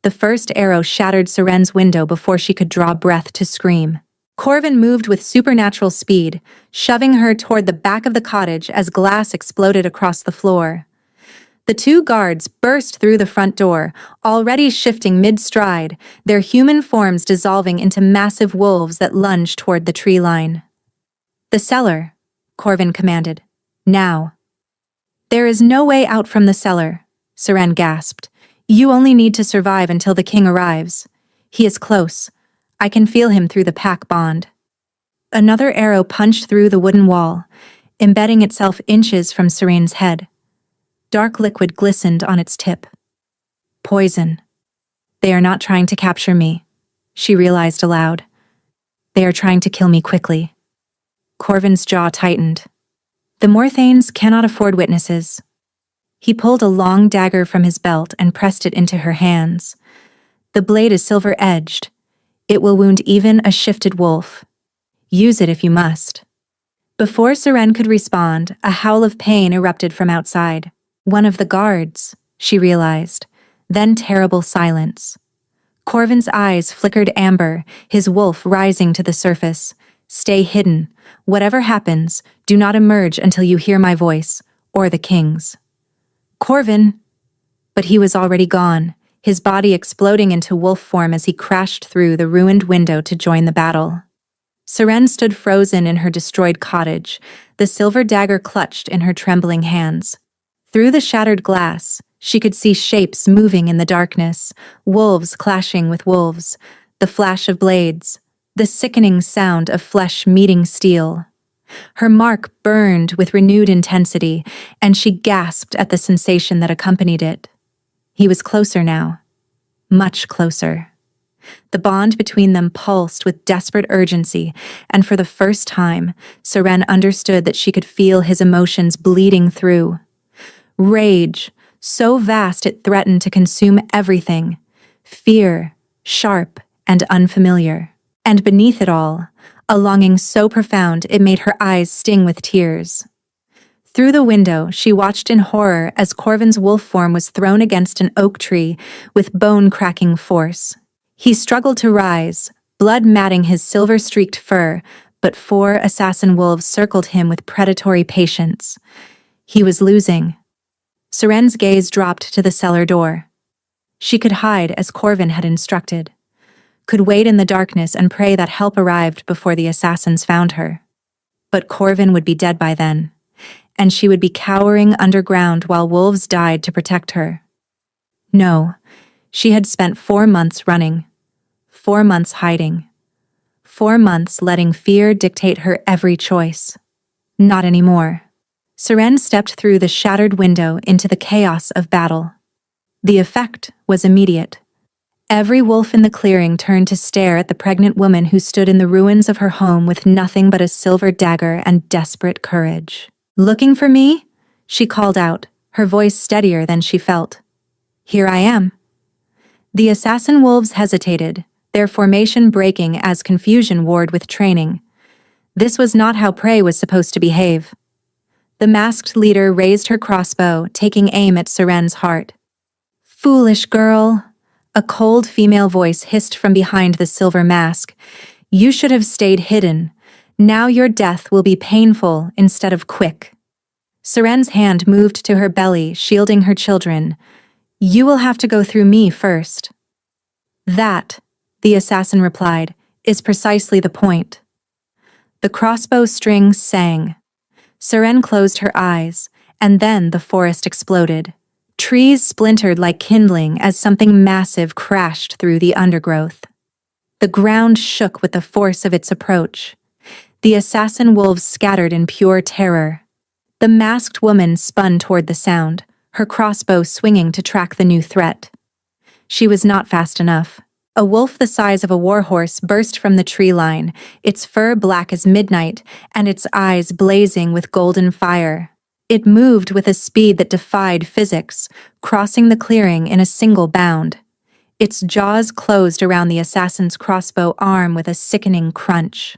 The first arrow shattered Seren's window before she could draw breath to scream. Corvin moved with supernatural speed, shoving her toward the back of the cottage as glass exploded across the floor. The 2 guards burst through the front door, already shifting mid-stride, their human forms dissolving into massive wolves that lunged toward the tree line. The cellar, Corvin commanded. Now. There is no way out from the cellar, Seren gasped. You only need to survive until the king arrives. He is close. I can feel him through the pack bond. Another arrow punched through the wooden wall, embedding itself inches from Serene's head. Dark liquid glistened on its tip. Poison. They are not trying to capture me, she realized aloud. They are trying to kill me quickly. Corvin's jaw tightened. The Morthanes cannot afford witnesses. He pulled a long dagger from his belt and pressed it into her hands. The blade is silver-edged. It will wound even a shifted wolf. Use it if you must." Before Seren could respond, a howl of pain erupted from outside. One of the guards, she realized. Then terrible silence. Corvin's eyes flickered amber, his wolf rising to the surface. "Stay hidden. Whatever happens, do not emerge until you hear my voice, or the king's." "Corvin!" But he was already gone, his body exploding into wolf form as he crashed through the ruined window to join the battle. Seren stood frozen in her destroyed cottage, the silver dagger clutched in her trembling hands. Through the shattered glass, she could see shapes moving in the darkness, wolves clashing with wolves, the flash of blades, the sickening sound of flesh meeting steel. Her mark burned with renewed intensity, and she gasped at the sensation that accompanied it. He was closer now, much closer. The bond between them pulsed with desperate urgency, and for the first time, Seren understood that she could feel his emotions bleeding through. Rage, so vast it threatened to consume everything. Fear, sharp and unfamiliar. And beneath it all, a longing so profound it made her eyes sting with tears. Through the window, she watched in horror as Corvin's wolf form was thrown against an oak tree with bone-cracking force. He struggled to rise, blood matting his silver-streaked fur, but 4 assassin wolves circled him with predatory patience. He was losing. Seren's gaze dropped to the cellar door. She could hide as Corvin had instructed, could wait in the darkness and pray that help arrived before the assassins found her. But Corvin would be dead by then, and she would be cowering underground while wolves died to protect her. No, she had spent 4 months running, 4 months hiding, 4 months letting fear dictate her every choice. Not anymore. Seren stepped through the shattered window into the chaos of battle. The effect was immediate. Every wolf in the clearing turned to stare at the pregnant woman who stood in the ruins of her home with nothing but a silver dagger and desperate courage. "Looking for me?" she called out, her voice steadier than she felt. "Here I am." The assassin wolves hesitated, their formation breaking as confusion warred with training. This was not how prey was supposed to behave. The masked leader raised her crossbow, taking aim at Seren's heart. "Foolish girl," a cold female voice hissed from behind the silver mask. "You should have stayed hidden. Now your death will be painful instead of quick." Seren's hand moved to her belly, shielding her children. "You will have to go through me first." "That," the assassin replied, "is precisely the point." The crossbow string sang. Seren closed her eyes, and then the forest exploded. Trees splintered like kindling as something massive crashed through the undergrowth. The ground shook with the force of its approach. The assassin wolves scattered in pure terror. The masked woman spun toward the sound, her crossbow swinging to track the new threat. She was not fast enough. A wolf the size of a warhorse burst from the tree line, its fur black as midnight and its eyes blazing with golden fire. It moved with a speed that defied physics, crossing the clearing in a single bound. Its jaws closed around the assassin's crossbow arm with a sickening crunch.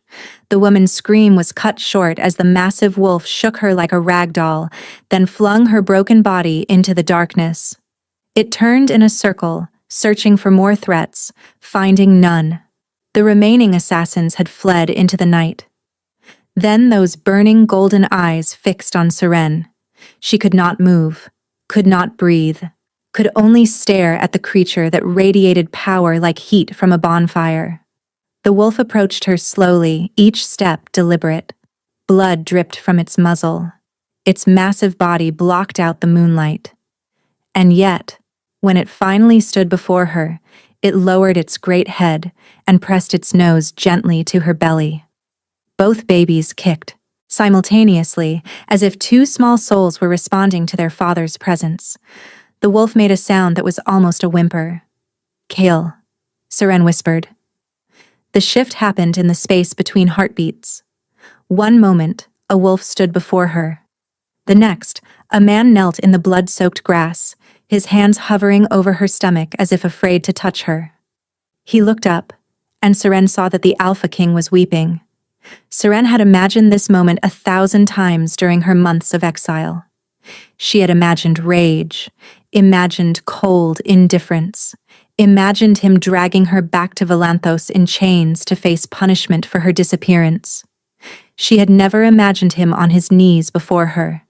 The woman's scream was cut short as the massive wolf shook her like a rag doll, then flung her broken body into the darkness. It turned in a circle, searching for more threats, finding none. The remaining assassins had fled into the night. Then those burning golden eyes fixed on Seren. She could not move, could not breathe, could only stare at the creature that radiated power like heat from a bonfire. The wolf approached her slowly, each step deliberate. Blood dripped from its muzzle. Its massive body blocked out the moonlight. And yet, when it finally stood before her, it lowered its great head and pressed its nose gently to her belly. Both babies kicked, simultaneously, as if 2 small souls were responding to their father's presence. The wolf made a sound that was almost a whimper. "Kale," Seren whispered. The shift happened in the space between heartbeats. One moment, a wolf stood before her. The next, a man knelt in the blood-soaked grass, his hands hovering over her stomach as if afraid to touch her. He looked up, and Seren saw that the Alpha King was weeping. Seren had imagined this moment 1,000 times during her months of exile. She had imagined rage, imagined cold indifference, imagined him dragging her back to Valanthos in chains to face punishment for her disappearance. She had never imagined him on his knees before her,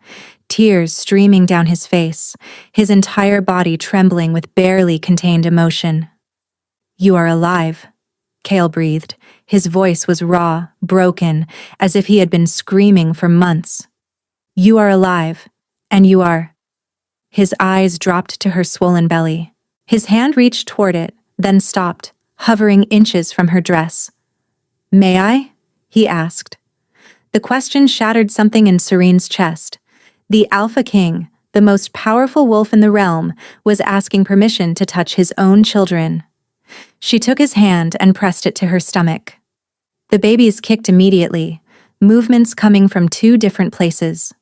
tears streaming down his face, his entire body trembling with barely contained emotion. "You are alive," Cale breathed. His voice was raw, broken, as if he had been screaming for months. "You are alive, and you are—" His eyes dropped to her swollen belly. His hand reached toward it, then stopped, hovering inches from her dress. "May I?" he asked. The question shattered something in Serene's chest. The Alpha King, the most powerful wolf in the realm, was asking permission to touch his own children. She took his hand and pressed it to her stomach. The babies kicked immediately, movements coming from 2 different places.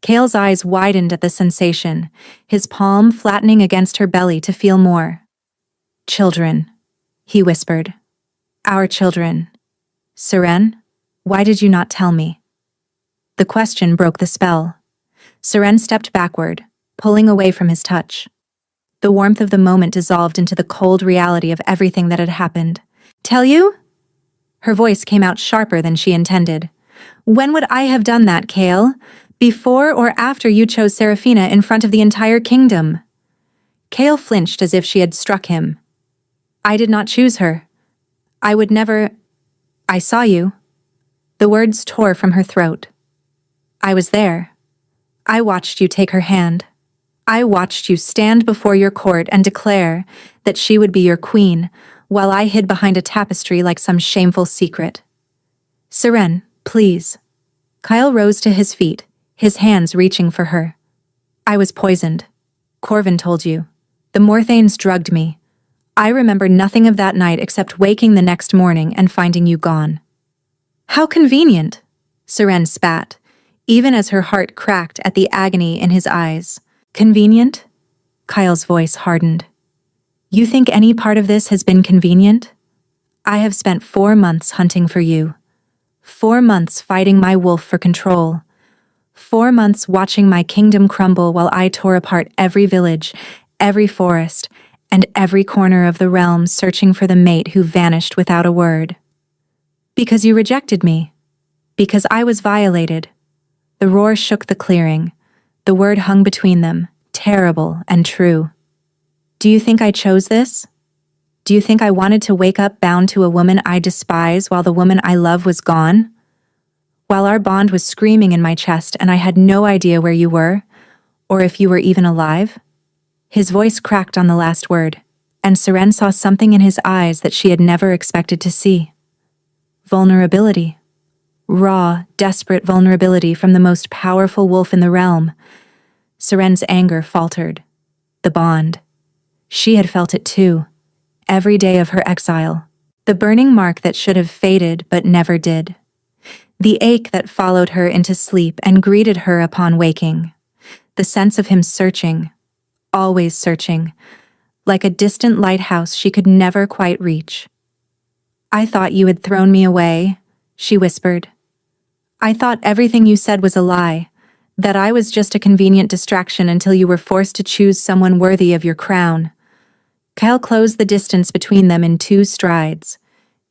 Cale's eyes widened at the sensation, his palm flattening against her belly to feel more. "Children," he whispered. "Our children. Seren, why did you not tell me?" The question broke the spell. Seren stepped backward, pulling away from his touch. The warmth of the moment dissolved into the cold reality of everything that had happened. "Tell you?" Her voice came out sharper than she intended. "When would I have done that, Cale? Before or after you chose Seraphina in front of the entire kingdom?" Cale flinched as if she had struck him. "I did not choose her. I would never— I saw you." The words tore from her throat. "I was there. I watched you take her hand. I watched you stand before your court and declare that she would be your queen, while I hid behind a tapestry like some shameful secret." "Seren, please." Kyle rose to his feet, his hands reaching for her. "I was poisoned. Corvin told you. The Morthanes drugged me. I remember nothing of that night except waking the next morning and finding you gone." "How convenient," Seren spat, even as her heart cracked at the agony in his eyes. "Convenient?" Kyle's voice hardened. "You think any part of this has been convenient? I have spent 4 months hunting for you. 4 months fighting my wolf for control. 4 months watching my kingdom crumble while I tore apart every village, every forest, and every corner of the realm searching for the mate who vanished without a word. Because you rejected me. Because I was violated." The roar shook the clearing. The word hung between them, terrible and true. "Do you think I chose this? Do you think I wanted to wake up bound to a woman I despise while the woman I love was gone? While our bond was screaming in my chest and I had no idea where you were, or if you were even alive?" His voice cracked on the last word, and Seren saw something in his eyes that she had never expected to see. Vulnerability. Raw, desperate vulnerability from the most powerful wolf in the realm. Seren's anger faltered. The bond. She had felt it too, every day of her exile. The burning mark that should have faded but never did. The ache that followed her into sleep and greeted her upon waking. The sense of him searching, always searching, like a distant lighthouse she could never quite reach. "I thought you had thrown me away," she whispered. "I thought everything you said was a lie, that I was just a convenient distraction until you were forced to choose someone worthy of your crown." Kyle closed the distance between them in 2 strides.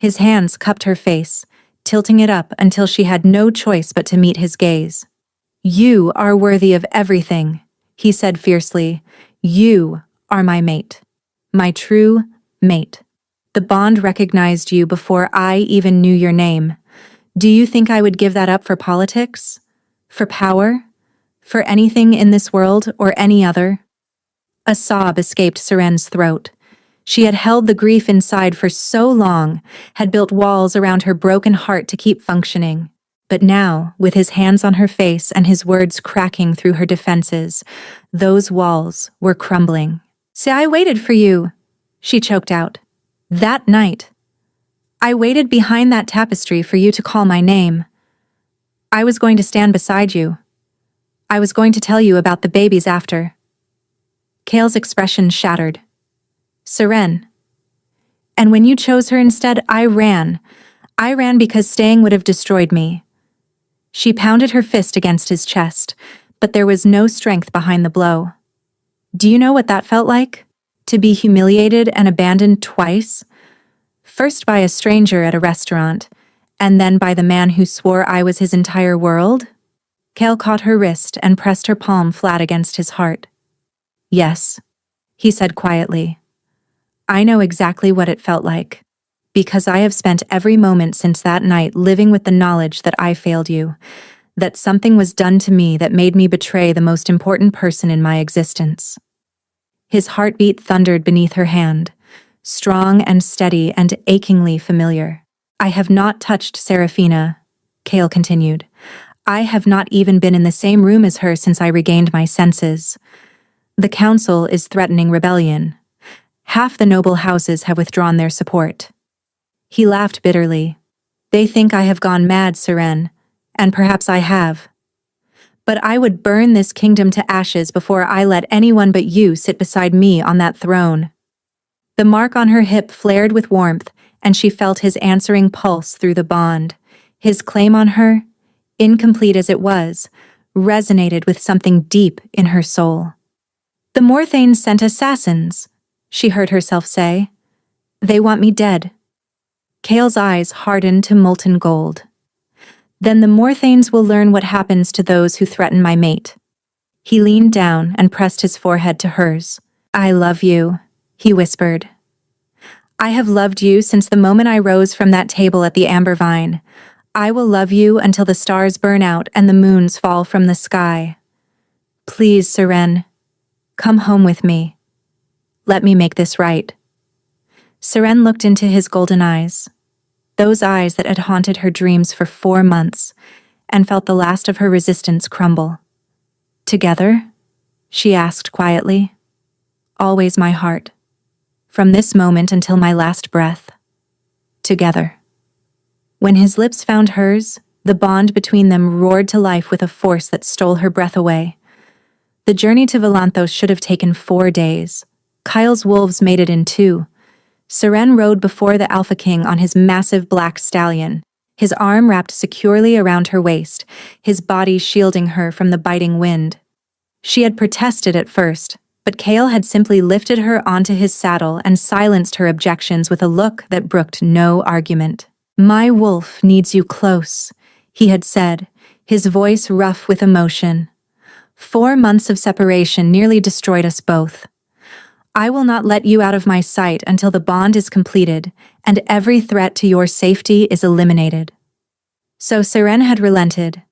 His hands cupped her face, tilting it up until she had no choice but to meet his gaze. "You are worthy of everything," he said fiercely. "You are my mate. My true mate. The bond recognized you before I even knew your name. Do you think I would give that up for politics? For power? For anything in this world or any other?" A sob escaped Seren's throat. She had held the grief inside for so long, had built walls around her broken heart to keep functioning. But now, with his hands on her face and his words cracking through her defenses, those walls were crumbling. "See, I waited for you," she choked out. "That night. I waited behind that tapestry for you to call my name. I was going to stand beside you. I was going to tell you about the babies after." Cale's expression shattered. "Seren. And when you chose her instead, I ran. I ran because staying would have destroyed me. She pounded her fist against his chest, but there was no strength behind the blow. Do you know what that felt like? To be humiliated and abandoned twice? First by a stranger at a restaurant, and then by the man who swore I was his entire world? Cale caught her wrist and pressed her palm flat against his heart. Yes, he said quietly. I know exactly what it felt like, because I have spent every moment since that night living with the knowledge that I failed you, that something was done to me that made me betray the most important person in my existence. His heartbeat thundered beneath her hand, strong and steady and achingly familiar. I have not touched Serafina, Cale continued. I have not even been in the same room as her since I regained my senses. The council is threatening rebellion. Half the noble houses have withdrawn their support. He laughed bitterly. They think I have gone mad, Seren, and perhaps I have. But I would burn this kingdom to ashes before I let anyone but you sit beside me on that throne. The mark on her hip flared with warmth, and she felt his answering pulse through the bond. His claim on her, incomplete as it was, resonated with something deep in her soul. The Morthanes sent assassins, she heard herself say. They want me dead. Cale's eyes hardened to molten gold. Then the Morthanes will learn what happens to those who threaten my mate. He leaned down and pressed his forehead to hers. I love you, he whispered. I have loved you since the moment I rose from that table at the Amber Vine. I will love you until the stars burn out and the moons fall from the sky. Please, Seren, come home with me. Let me make this right. Seren looked into his golden eyes, those eyes that had haunted her dreams for 4 months, and felt the last of her resistance crumble. Together? She asked quietly. Always, my heart. From this moment until my last breath. Together. When his lips found hers, the bond between them roared to life with a force that stole her breath away. The journey to Volanthos should have taken 4 days. Kyle's wolves made it in 2. Seren rode before the Alpha King on his massive black stallion, his arm wrapped securely around her waist, his body shielding her from the biting wind. She had protested at first, but Cale had simply lifted her onto his saddle and silenced her objections with a look that brooked no argument. My wolf needs you close, he had said, his voice rough with emotion. 4 months of separation nearly destroyed us both. I will not let you out of my sight until the bond is completed and every threat to your safety is eliminated. So Seren had relented,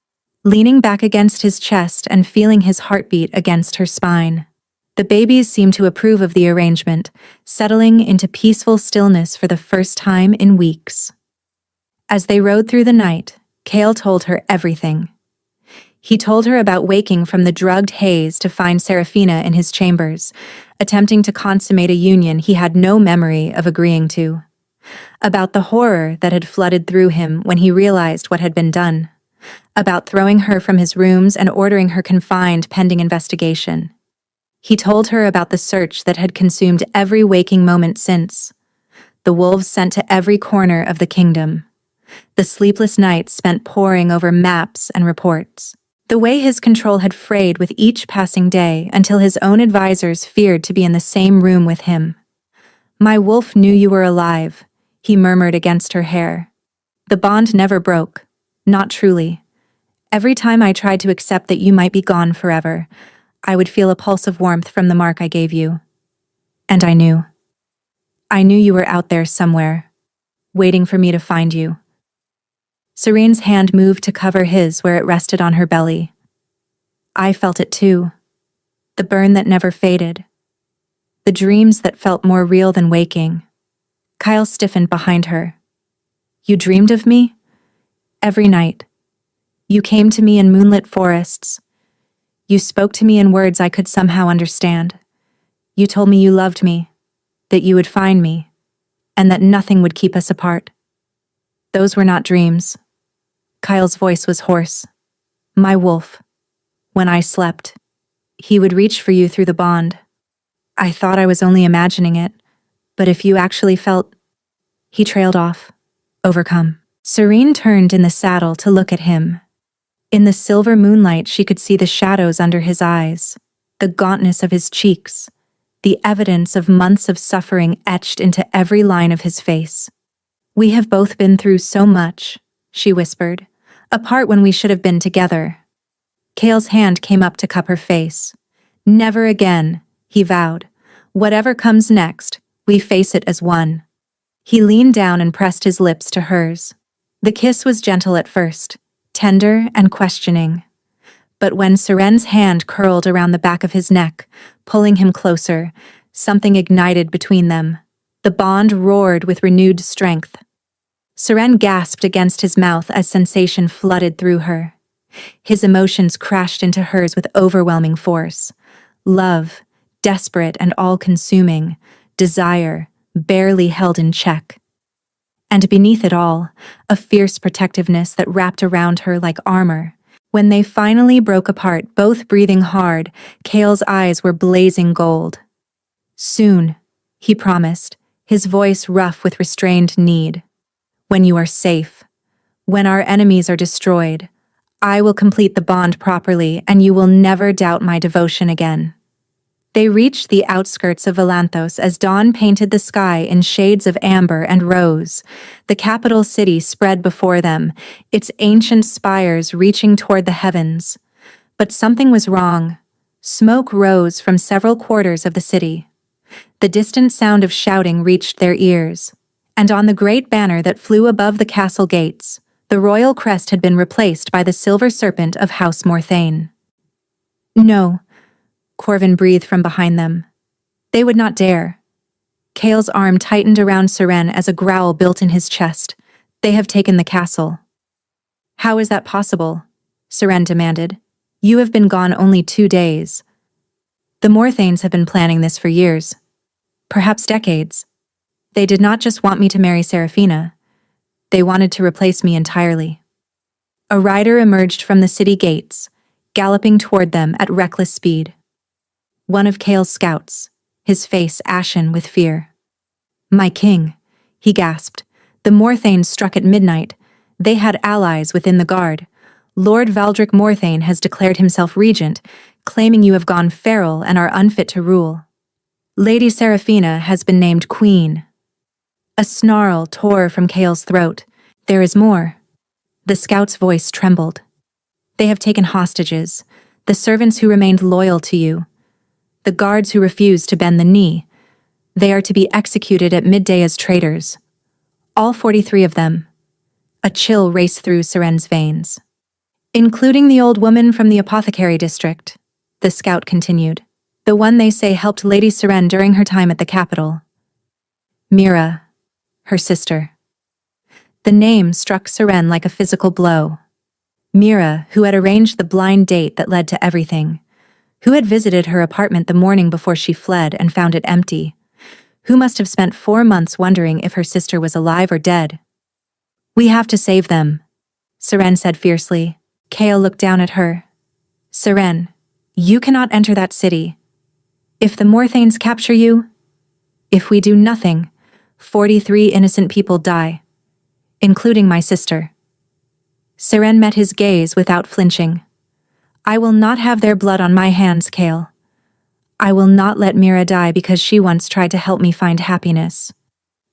leaning back against his chest and feeling his heartbeat against her spine. The babies seemed to approve of the arrangement, settling into peaceful stillness for the first time in weeks. As they rode through the night, Cale told her everything. He told her about waking from the drugged haze to find Serafina in his chambers, attempting to consummate a union he had no memory of agreeing to. About the horror that had flooded through him when he realized what had been done. About throwing her from his rooms and ordering her confined pending investigation. He told her about the search that had consumed every waking moment since. The wolves sent to every corner of the kingdom. The sleepless nights spent poring over maps and reports. The way his control had frayed with each passing day until his own advisors feared to be in the same room with him. My wolf knew you were alive, he murmured against her hair. The bond never broke, not truly. Every time I tried to accept that you might be gone forever, I would feel a pulse of warmth from the mark I gave you. And I knew. I knew you were out there somewhere, waiting for me to find you. Serene's hand moved to cover his where it rested on her belly. I felt it too. The burn that never faded. The dreams that felt more real than waking. Kyle stiffened behind her. You dreamed of me? Every night. You came to me in moonlit forests. You spoke to me in words I could somehow understand. You told me you loved me, that you would find me, and that nothing would keep us apart. Those were not dreams. Kyle's voice was hoarse. My wolf. When I slept, he would reach for you through the bond. I thought I was only imagining it, but if you actually felt... He trailed off, overcome. Serene turned in the saddle to look at him. In the silver moonlight she could see the shadows under his eyes, the gauntness of his cheeks, the evidence of months of suffering etched into every line of his face. "We have both been through so much," she whispered, "apart when we should have been together." Kale's hand came up to cup her face. "Never again," he vowed. "Whatever comes next, we face it as one." He leaned down and pressed his lips to hers. The kiss was gentle at first, tender and questioning. But when Seren's hand curled around the back of his neck, pulling him closer, something ignited between them. The bond roared with renewed strength. Seren gasped against his mouth as sensation flooded through her. His emotions crashed into hers with overwhelming force. Love, desperate and all-consuming, desire, barely held in check. And beneath it all, a fierce protectiveness that wrapped around her like armor. When they finally broke apart, both breathing hard, Kale's eyes were blazing gold. "Soon," he promised, his voice rough with restrained need. "When you are safe, when our enemies are destroyed, I will complete the bond properly and you will never doubt my devotion again." They reached the outskirts of Valanthos as dawn painted the sky in shades of amber and rose. The capital city spread before them, its ancient spires reaching toward the heavens. But something was wrong. Smoke rose from several quarters of the city. The distant sound of shouting reached their ears. And on the great banner that flew above the castle gates, the royal crest had been replaced by the silver serpent of House Morthane. "No," Corvin breathed from behind them. "They would not dare." Kale's arm tightened around Seren as a growl built in his chest. "They have taken the castle." "How is that possible?" Seren demanded. "You have been gone only 2 days. The Morthanes have been planning this for years. Perhaps decades. They did not just want me to marry Seraphina. They wanted to replace me entirely." A rider emerged from the city gates, galloping toward them at reckless speed. One of Kale's scouts, his face ashen with fear. "My king," he gasped. "The Morthanes struck at midnight. They had allies within the guard. Lord Valdric Morthane has declared himself regent, claiming you have gone feral and are unfit to rule. Lady Seraphina has been named queen." A snarl tore from Kale's throat. "There is more." The scout's voice trembled. "They have taken hostages, the servants who remained loyal to you, the guards who refused to bend the knee. They are to be executed at midday as traitors. All 43 of them." A chill raced through Seren's veins. "Including the old woman from the apothecary district," the scout continued. "The one they say helped Lady Seren during her time at the capital. Mira, her sister." The name struck Seren like a physical blow. Mira, who had arranged the blind date that led to everything. Who had visited her apartment the morning before she fled and found it empty. Who must have spent 4 months wondering if her sister was alive or dead. "We have to save them," Seren said fiercely. Kale looked down at her. "Seren, you cannot enter that city. If the Morthanes capture you, if we do nothing, 43 innocent people die, including my sister." Seren met his gaze without flinching. "I will not have their blood on my hands, Kale. I will not let Mira die because she once tried to help me find happiness."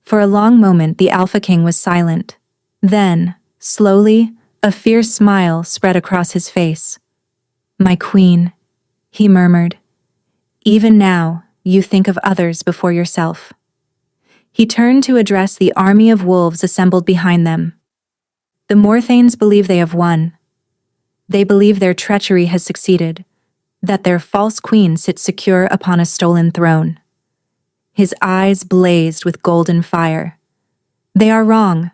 For a long moment the Alpha King was silent. Then, slowly, a fierce smile spread across his face. "My queen," he murmured. "Even now, you think of others before yourself." He turned to address the army of wolves assembled behind them. "The Morthanes believe they have won. They believe their treachery has succeeded, that their false queen sits secure upon a stolen throne." His eyes blazed with golden fire. "They are wrong."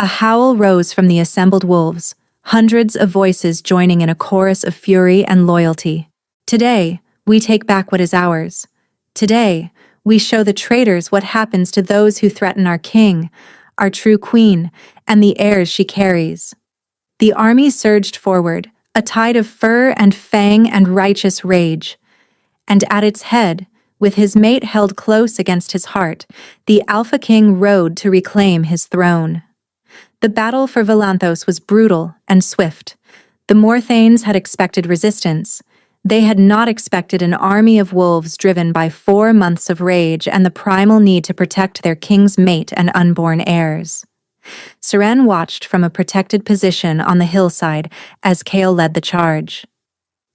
A howl rose from the assembled wolves, hundreds of voices joining in a chorus of fury and loyalty. "Today, we take back what is ours. Today, we show the traitors what happens to those who threaten our king, our true queen, and the heirs she carries." The army surged forward, a tide of fur and fang and righteous rage. And at its head, with his mate held close against his heart, the Alpha King rode to reclaim his throne. The battle for Valanthos was brutal and swift. The Morthanes had expected resistance. They had not expected an army of wolves driven by 4 months of rage and the primal need to protect their king's mate and unborn heirs. Seren watched from a protected position on the hillside as Kale led the charge.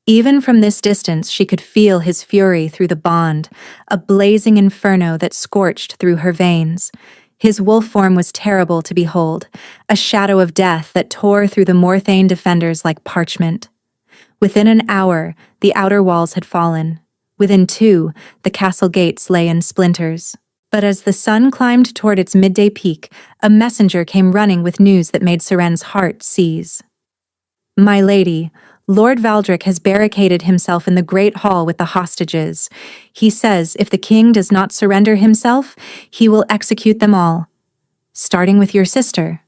Even from this distance she could feel his fury through the bond, a blazing inferno that scorched through her veins. His wolf form was terrible to behold, a shadow of death that tore through the Morthane defenders like parchment. Within an hour, the outer walls had fallen. Within 2, the castle gates lay in splinters. But as the sun climbed toward its midday peak, a messenger came running with news that made Seren's heart seize. "My lady, Lord Valdric has barricaded himself in the great hall with the hostages. He says if the king does not surrender himself, he will execute them all, starting with your sister."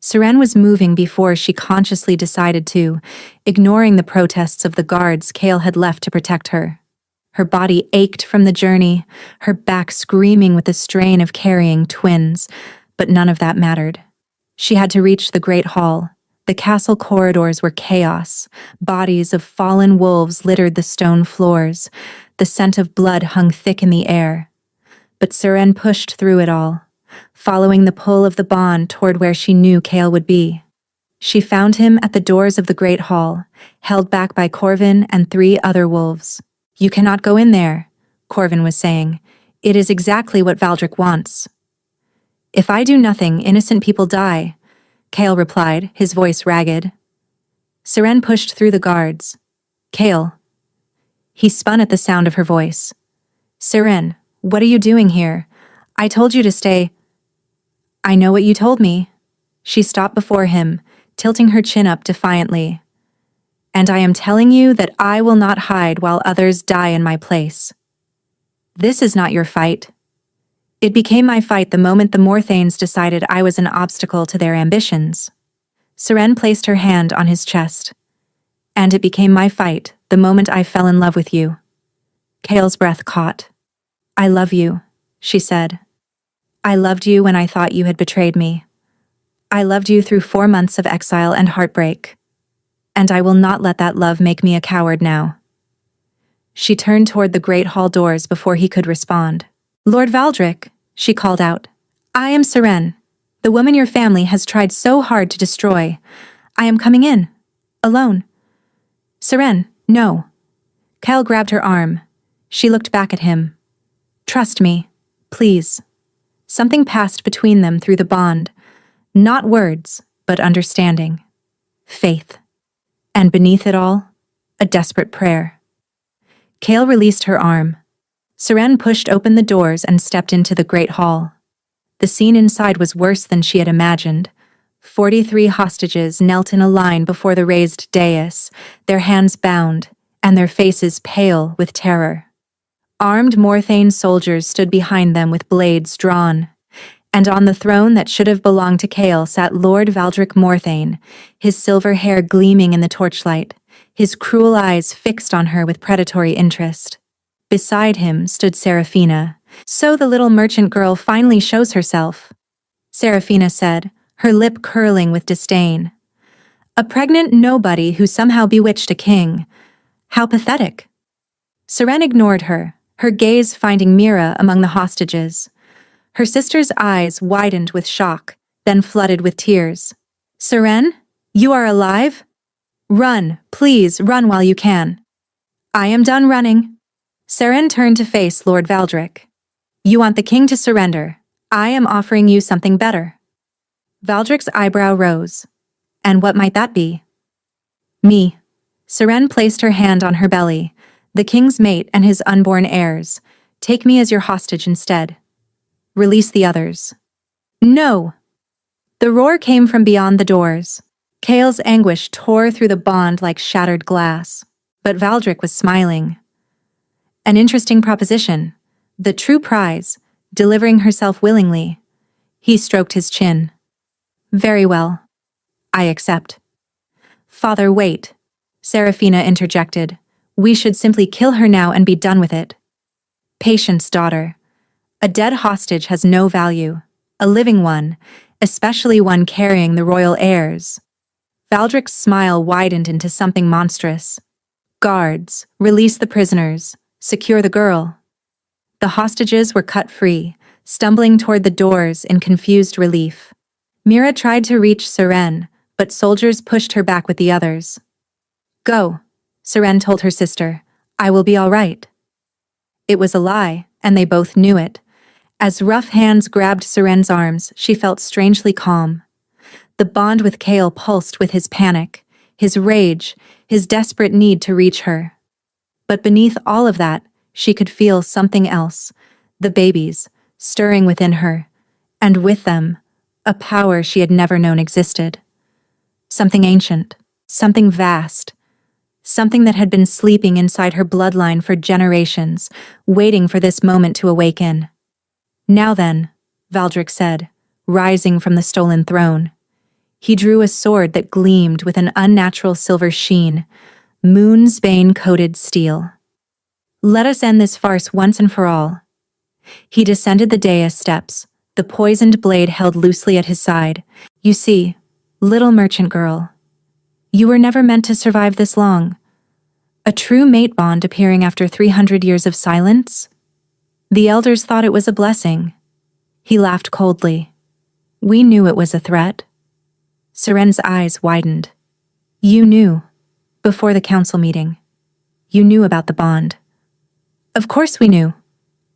Seren was moving before she consciously decided to, ignoring the protests of the guards Kale had left to protect her. Her body ached from the journey, her back screaming with the strain of carrying twins, but none of that mattered. She had to reach the great hall. The castle corridors were chaos. Bodies of fallen wolves littered the stone floors. The scent of blood hung thick in the air. But Seren pushed through it all, following the pull of the bond toward where she knew Kale would be. She found him at the doors of the great hall, held back by Corvin and 3 other wolves. "You cannot go in there," Corvin was saying. "It is exactly what Valdric wants." "If I do nothing, innocent people die," Kale replied, his voice ragged. Seren pushed through the guards. "Kale." He spun at the sound of her voice. "Seren, what are you doing here? I told you to stay." "I know what you told me." She stopped before him, tilting her chin up defiantly. "And I am telling you that I will not hide while others die in my place. This is not your fight." "It became my fight the moment the Morthanes decided I was an obstacle to their ambitions." Seren placed her hand on his chest. "And it became my fight the moment I fell in love with you." Kale's breath caught. "I love you," she said. "I loved you when I thought you had betrayed me. I loved you through 4 months of exile and heartbreak. And I will not let that love make me a coward now." She turned toward the great hall doors before he could respond. "Lord Valdric," she called out. "I am Seren, the woman your family has tried so hard to destroy. I am coming in. Alone." "Seren, no." Kyle grabbed her arm. She looked back at him. "Trust me, please." Something passed between them through the bond. Not words, but understanding. Faith. And beneath it all, a desperate prayer. Kale released her arm. Seren pushed open the doors and stepped into the great hall. The scene inside was worse than she had imagined. 43 hostages knelt in a line before the raised dais, their hands bound, and their faces pale with terror. Armed Morthane soldiers stood behind them with blades drawn. And on the throne that should have belonged to Kale sat Lord Valdric Morthane, his silver hair gleaming in the torchlight, his cruel eyes fixed on her with predatory interest. Beside him stood Seraphina. "So the little merchant girl finally shows herself," Seraphina said, her lip curling with disdain. "A pregnant nobody who somehow bewitched a king. How pathetic." Seren ignored her, her gaze finding Mira among the hostages. Her sister's eyes widened with shock, then flooded with tears. "Seren, you are alive? Run, please run while you can." "I am done running." Seren turned to face Lord Valdric. "You want the king to surrender. I am offering you something better." Valdric's eyebrow rose. "And what might that be?" "Me." Seren placed her hand on her belly. "The king's mate and his unborn heirs. Take me as your hostage instead. Release the others." "No!" The roar came from beyond the doors. Kale's anguish tore through the bond like shattered glass. But Valdric was smiling. An interesting proposition. The true prize, delivering herself willingly. He stroked his chin. "Very well. I accept." "Father, wait," Seraphina interjected. "We should simply kill her now and be done with it." "Patience, daughter. A dead hostage has no value. A living one, especially one carrying the royal heirs. Valdrick's smile widened into something monstrous. Guards, release the prisoners, secure the girl. The hostages were cut free, stumbling toward the doors in confused relief. Mira tried to reach Seren, but soldiers pushed her back with the others. Go, Seren told her sister. I will be all right. It was a lie, and they both knew it. As rough hands grabbed Seren's arms, she felt strangely calm. The bond with Kale pulsed with his panic, his rage, his desperate need to reach her. But beneath all of that, she could feel something else, the babies, stirring within her, and with them, a power she had never known existed. Something ancient, something vast, something that had been sleeping inside her bloodline for generations, waiting for this moment to awaken. Now then, Valdrick said, rising from the stolen throne. He drew a sword that gleamed with an unnatural silver sheen, moon's bane-coated steel. Let us end this farce once and for all. He descended the dais steps, the poisoned blade held loosely at his side. You see, little merchant girl, you were never meant to survive this long. A true mate bond appearing after 300 years of silence? The elders thought it was a blessing. He laughed coldly. We knew it was a threat. Seren's eyes widened. You knew, before the council meeting. You knew about the bond. Of course we knew.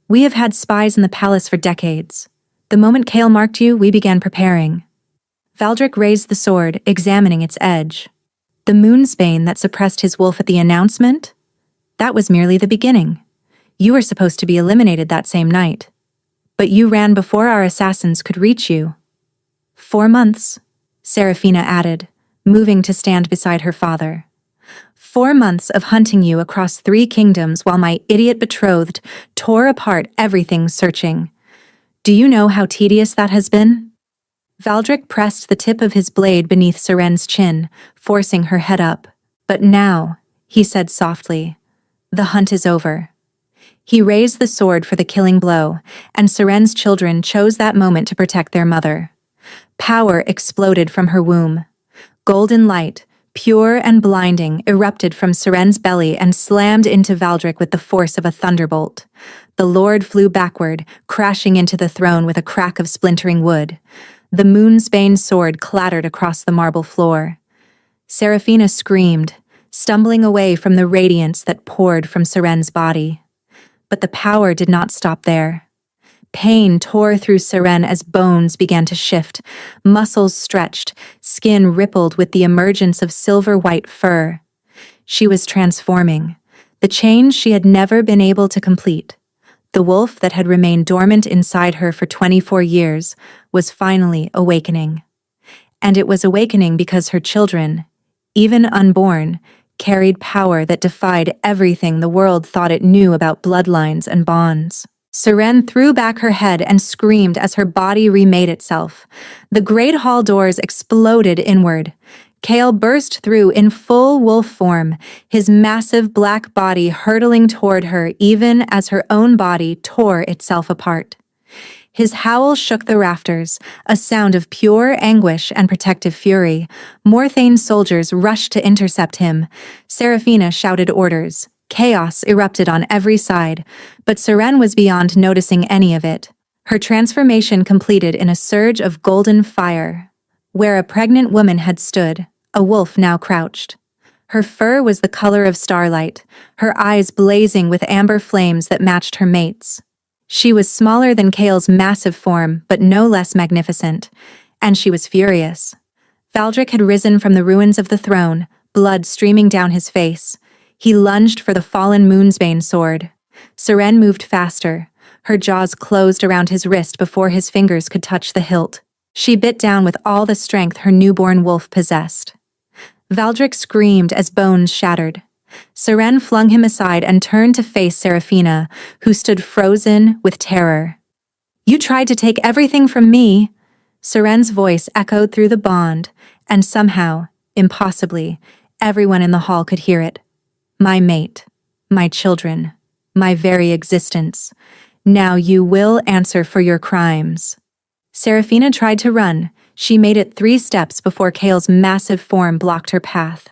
We have had spies in the palace for decades. The moment Kale marked you, we began preparing. Valdrick raised the sword, examining its edge. The moonsbane that suppressed his wolf at the announcement? That was merely the beginning. You were supposed to be eliminated that same night. But you ran before our assassins could reach you. 4 months, Serafina added, moving to stand beside her father. 4 months of hunting you across 3 kingdoms while my idiot betrothed tore apart everything searching. Do you know how tedious that has been? Valdrick pressed the tip of his blade beneath Seren's chin, forcing her head up. But now, he said softly, the hunt is over. He raised the sword for the killing blow, and Seren's children chose that moment to protect their mother. Power exploded from her womb. Golden light, pure and blinding, erupted from Seren's belly and slammed into Valdrick with the force of a thunderbolt. The Lord flew backward, crashing into the throne with a crack of splintering wood. The moonsbane sword clattered across the marble floor. Serafina screamed, stumbling away from the radiance that poured from Seren's body. But the power did not stop there. Pain tore through Seren as bones began to shift, muscles stretched, skin rippled with the emergence of silver-white fur. She was transforming, the change she had never been able to complete. The wolf that had remained dormant inside her for 24 years was finally awakening. And it was awakening because her children, even unborn, carried power that defied everything the world thought it knew about bloodlines and bonds. Seren threw back her head and screamed as her body remade itself. The great hall doors exploded inward. Kale burst through in full wolf form, his massive black body hurtling toward her even as her own body tore itself apart. His howl shook the rafters, a sound of pure anguish and protective fury. Morthane's soldiers rushed to intercept him. Serafina shouted orders. Chaos erupted on every side, but Seren was beyond noticing any of it. Her transformation completed in a surge of golden fire. Where a pregnant woman had stood, a wolf now crouched. Her fur was the color of starlight, her eyes blazing with amber flames that matched her mate's. She was smaller than Kale's massive form, but no less magnificent, and she was furious. Valdrick had risen from the ruins of the throne, blood streaming down his face. He lunged for the fallen moonsbane sword. Seren moved faster, her jaws closed around his wrist before his fingers could touch the hilt. She bit down with all the strength her newborn wolf possessed. Valdrick screamed as bones shattered. Seren flung him aside and turned to face Serafina, who stood frozen with terror. You tried to take everything from me. Seren's voice echoed through the bond, and somehow, impossibly, everyone in the hall could hear it. My mate, my children, my very existence. Now you will answer for your crimes. Serafina tried to run, She made it 3 steps before Kale's massive form blocked her path.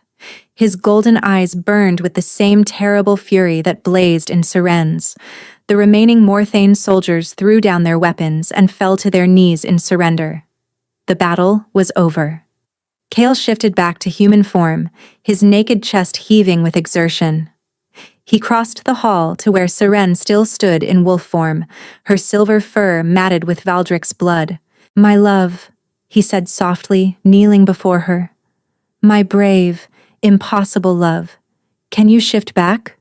His golden eyes burned with the same terrible fury that blazed in Seren's. The remaining Morthane soldiers threw down their weapons and fell to their knees in surrender. The battle was over. Kale shifted back to human form, his naked chest heaving with exertion. He crossed the hall to where Seren still stood in wolf form, her silver fur matted with Valdric's blood. "My love," he said softly, kneeling before her. "My brave, impossible love. Can you shift back?"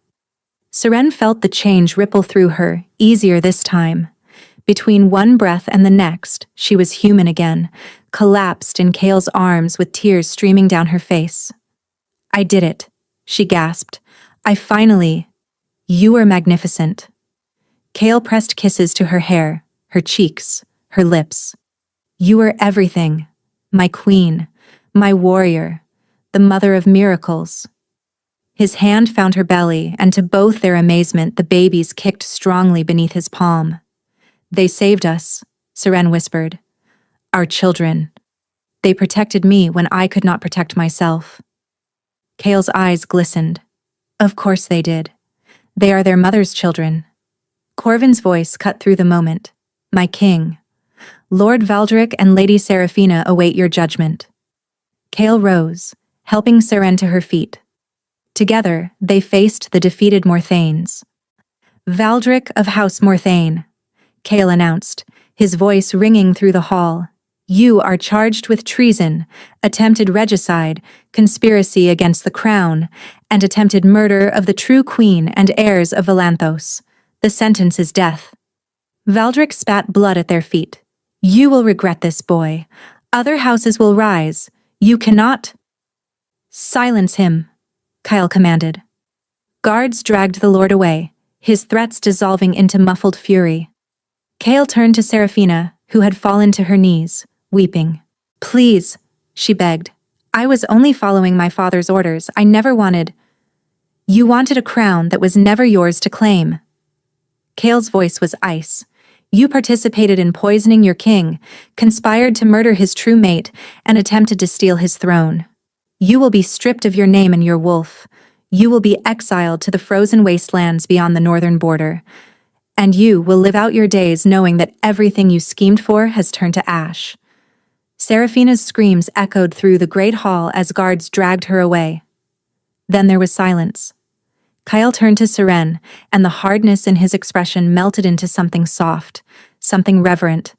Seren felt the change ripple through her, easier this time. Between one breath and the next, she was human again, collapsed in Kale's arms with tears streaming down her face. "I did it," she gasped. "I finally—" "You were magnificent." Kale pressed kisses to her hair, her cheeks, her lips. "You were everything. My queen, my warrior, the mother of miracles." His hand found her belly, and to both their amazement, the babies kicked strongly beneath his palm. "They saved us," Seren whispered. "Our children. They protected me when I could not protect myself." Kale's eyes glistened. "Of course they did. They are their mother's children." Corvin's voice cut through the moment. "My king. Lord Valdric and Lady Seraphina await your judgment." Kale rose, helping Seren to her feet. Together, they faced the defeated Morthanes. "Valdric of House Morthane," Kale announced, his voice ringing through the hall. "You are charged with treason, attempted regicide, conspiracy against the crown, and attempted murder of the true queen and heirs of Valanthos. The sentence is death." Valdric spat blood at their feet. "You will regret this, boy. Other houses will rise. You cannot—" "Silence him," Kyle commanded. Guards dragged the lord away, his threats dissolving into muffled fury. Kale turned to Seraphina, who had fallen to her knees, weeping. "Please," she begged. "I was only following my father's orders. I never wanted—" "You wanted a crown that was never yours to claim." Kale's voice was ice. "You participated in poisoning your king, conspired to murder his true mate, and attempted to steal his throne. You will be stripped of your name and your wolf. You will be exiled to the frozen wastelands beyond the northern border. And you will live out your days knowing that everything you schemed for has turned to ash." Seraphina's screams echoed through the great hall as guards dragged her away. Then there was silence. Kyle turned to Seren, and the hardness in his expression melted into something soft, something reverent.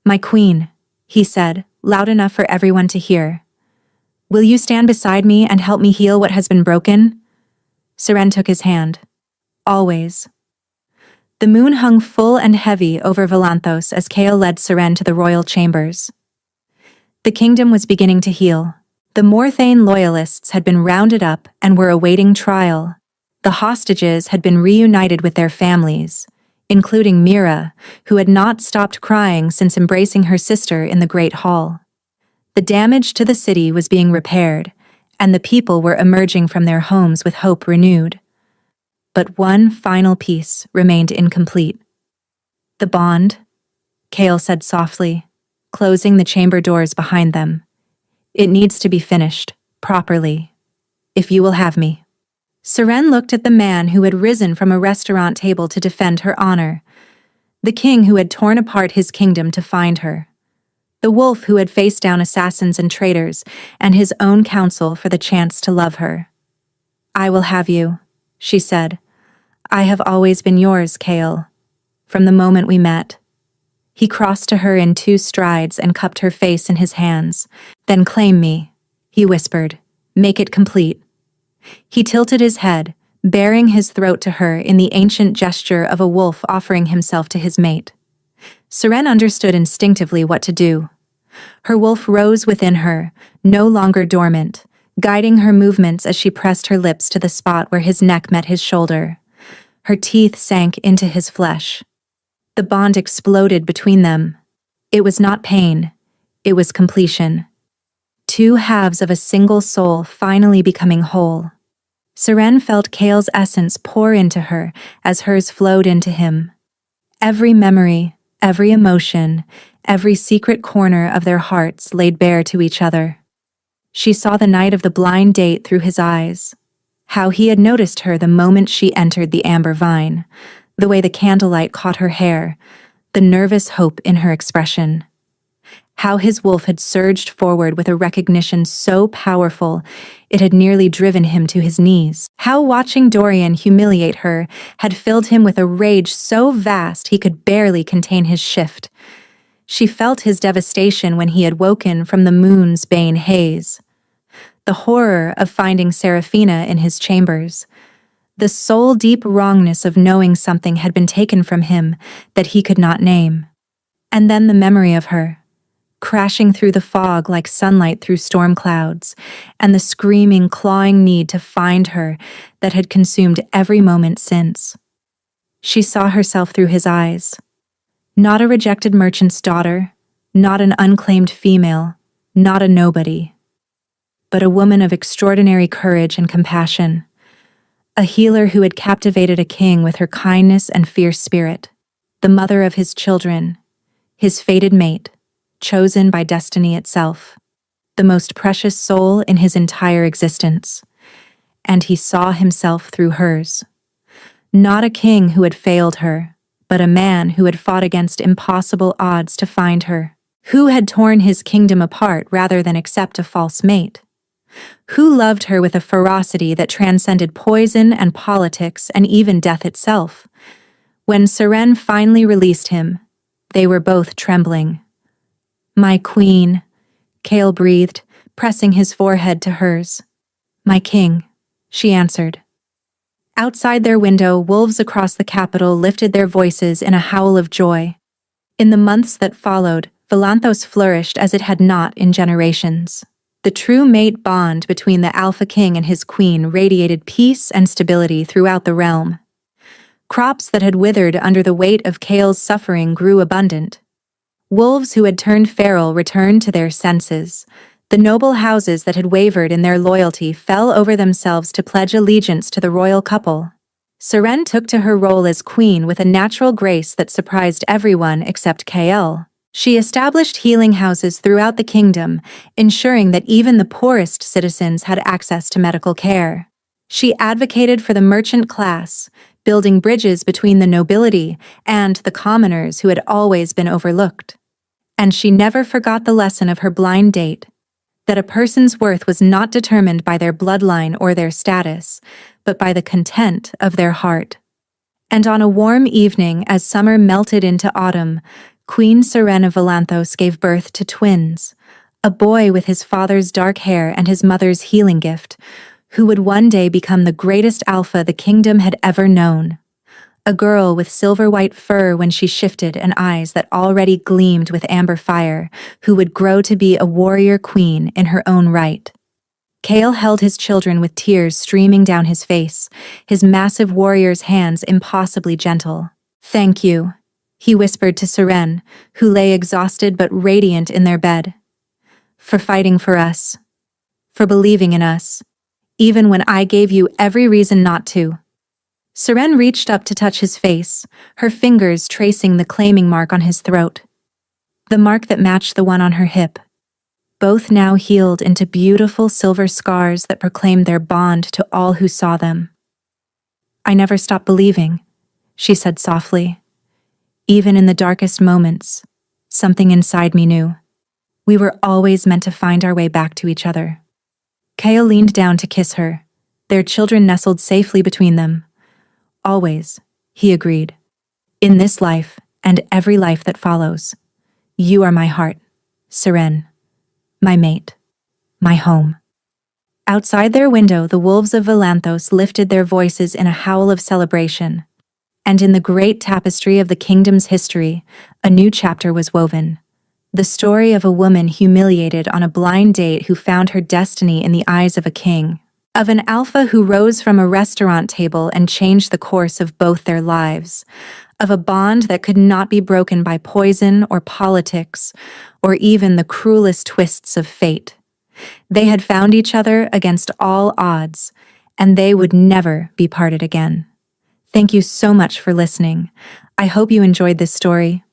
"My queen," he said, loud enough for everyone to hear. "Will you stand beside me and help me heal what has been broken?" Seren took his hand. "Always." The moon hung full and heavy over Valanthos as Kale led Seren to the royal chambers. The kingdom was beginning to heal. The Morthane loyalists had been rounded up and were awaiting trial. The hostages had been reunited with their families, including Mira, who had not stopped crying since embracing her sister in the Great Hall. The damage to the city was being repaired, and the people were emerging from their homes with hope renewed. But one final piece remained incomplete. "The bond," Kale said softly, closing the chamber doors behind them. "It needs to be finished, properly, if you will have me." Seren looked at the man who had risen from a restaurant table to defend her honor, the king who had torn apart his kingdom to find her, the wolf who had faced down assassins and traitors, and his own counsel for the chance to love her. "I will have you," she said. "I have always been yours, Kale, from the moment we met." He crossed to her in 2 strides and cupped her face in his hands. "Then claim me," he whispered. "Make it complete." He tilted his head, baring his throat to her in the ancient gesture of a wolf offering himself to his mate. Seren understood instinctively what to do. Her wolf rose within her, no longer dormant, guiding her movements as she pressed her lips to the spot where his neck met his shoulder. Her teeth sank into his flesh. The bond exploded between them. It was not pain. It was completion. 2 halves of a single soul finally becoming whole. Seren felt Kale's essence pour into her as hers flowed into him. Every memory, every emotion, every secret corner of their hearts laid bare to each other. She saw the night of the blind date through his eyes, how he had noticed her the moment she entered the amber vine, the way the candlelight caught her hair, the nervous hope in her expression. How his wolf had surged forward with a recognition so powerful it had nearly driven him to his knees. How watching Dorian humiliate her had filled him with a rage so vast he could barely contain his shift. She felt his devastation when he had woken from the moon's bane haze. The horror of finding Seraphina in his chambers. The soul-deep wrongness of knowing something had been taken from him that he could not name. And then the memory of her, crashing through the fog like sunlight through storm clouds, and the screaming, clawing need to find her that had consumed every moment since. She saw herself through his eyes. Not a rejected merchant's daughter, not an unclaimed female, not a nobody, but a woman of extraordinary courage and compassion. A healer who had captivated a king with her kindness and fierce spirit. The mother of his children, his fated mate, chosen by destiny itself. The most precious soul in his entire existence. And he saw himself through hers. Not a king who had failed her, but a man who had fought against impossible odds to find her. Who had torn his kingdom apart rather than accept a false mate. Who loved her with a ferocity that transcended poison and politics and even death itself. When Seren finally released him, they were both trembling. "My queen," Kale breathed, pressing his forehead to hers. "My king," she answered. Outside their window, wolves across the capital lifted their voices in a howl of joy. In the months that followed, Volanthos flourished as it had not in generations. The true mate bond between the Alpha King and his queen radiated peace and stability throughout the realm. Crops that had withered under the weight of Kale's suffering grew abundant. Wolves who had turned feral returned to their senses. The noble houses that had wavered in their loyalty fell over themselves to pledge allegiance to the royal couple. Seren took to her role as queen with a natural grace that surprised everyone except Kale. She established healing houses throughout the kingdom, ensuring that even the poorest citizens had access to medical care. She advocated for the merchant class, building bridges between the nobility and the commoners who had always been overlooked. And she never forgot the lesson of her blind date, that a person's worth was not determined by their bloodline or their status, but by the content of their heart. And on a warm evening, as summer melted into autumn, Queen Seren of Volanthos gave birth to twins, a boy with his father's dark hair and his mother's healing gift, who would one day become the greatest alpha the kingdom had ever known. A girl with silver-white fur when she shifted and eyes that already gleamed with amber fire, who would grow to be a warrior queen in her own right. Kale held his children with tears streaming down his face, his massive warrior's hands impossibly gentle. "Thank you," he whispered to Seren, who lay exhausted but radiant in their bed. "For fighting for us. For believing in us, even when I gave you every reason not to." Seren reached up to touch his face, her fingers tracing the claiming mark on his throat. The mark that matched the one on her hip. Both now healed into beautiful silver scars that proclaimed their bond to all who saw them. "I never stopped believing," she said softly. "Even in the darkest moments, something inside me knew. We were always meant to find our way back to each other." Kale leaned down to kiss her, their children nestled safely between them. "Always," he agreed. "In this life and every life that follows. You are my heart, Seren, my mate, my home." Outside their window, the wolves of Volanthos lifted their voices in a howl of celebration. And in the great tapestry of the kingdom's history, a new chapter was woven. The story of a woman humiliated on a blind date who found her destiny in the eyes of a king. Of an alpha who rose from a restaurant table and changed the course of both their lives. Of a bond that could not be broken by poison or politics, or even the cruelest twists of fate. They had found each other against all odds, and they would never be parted again. Thank you so much for listening. I hope you enjoyed this story.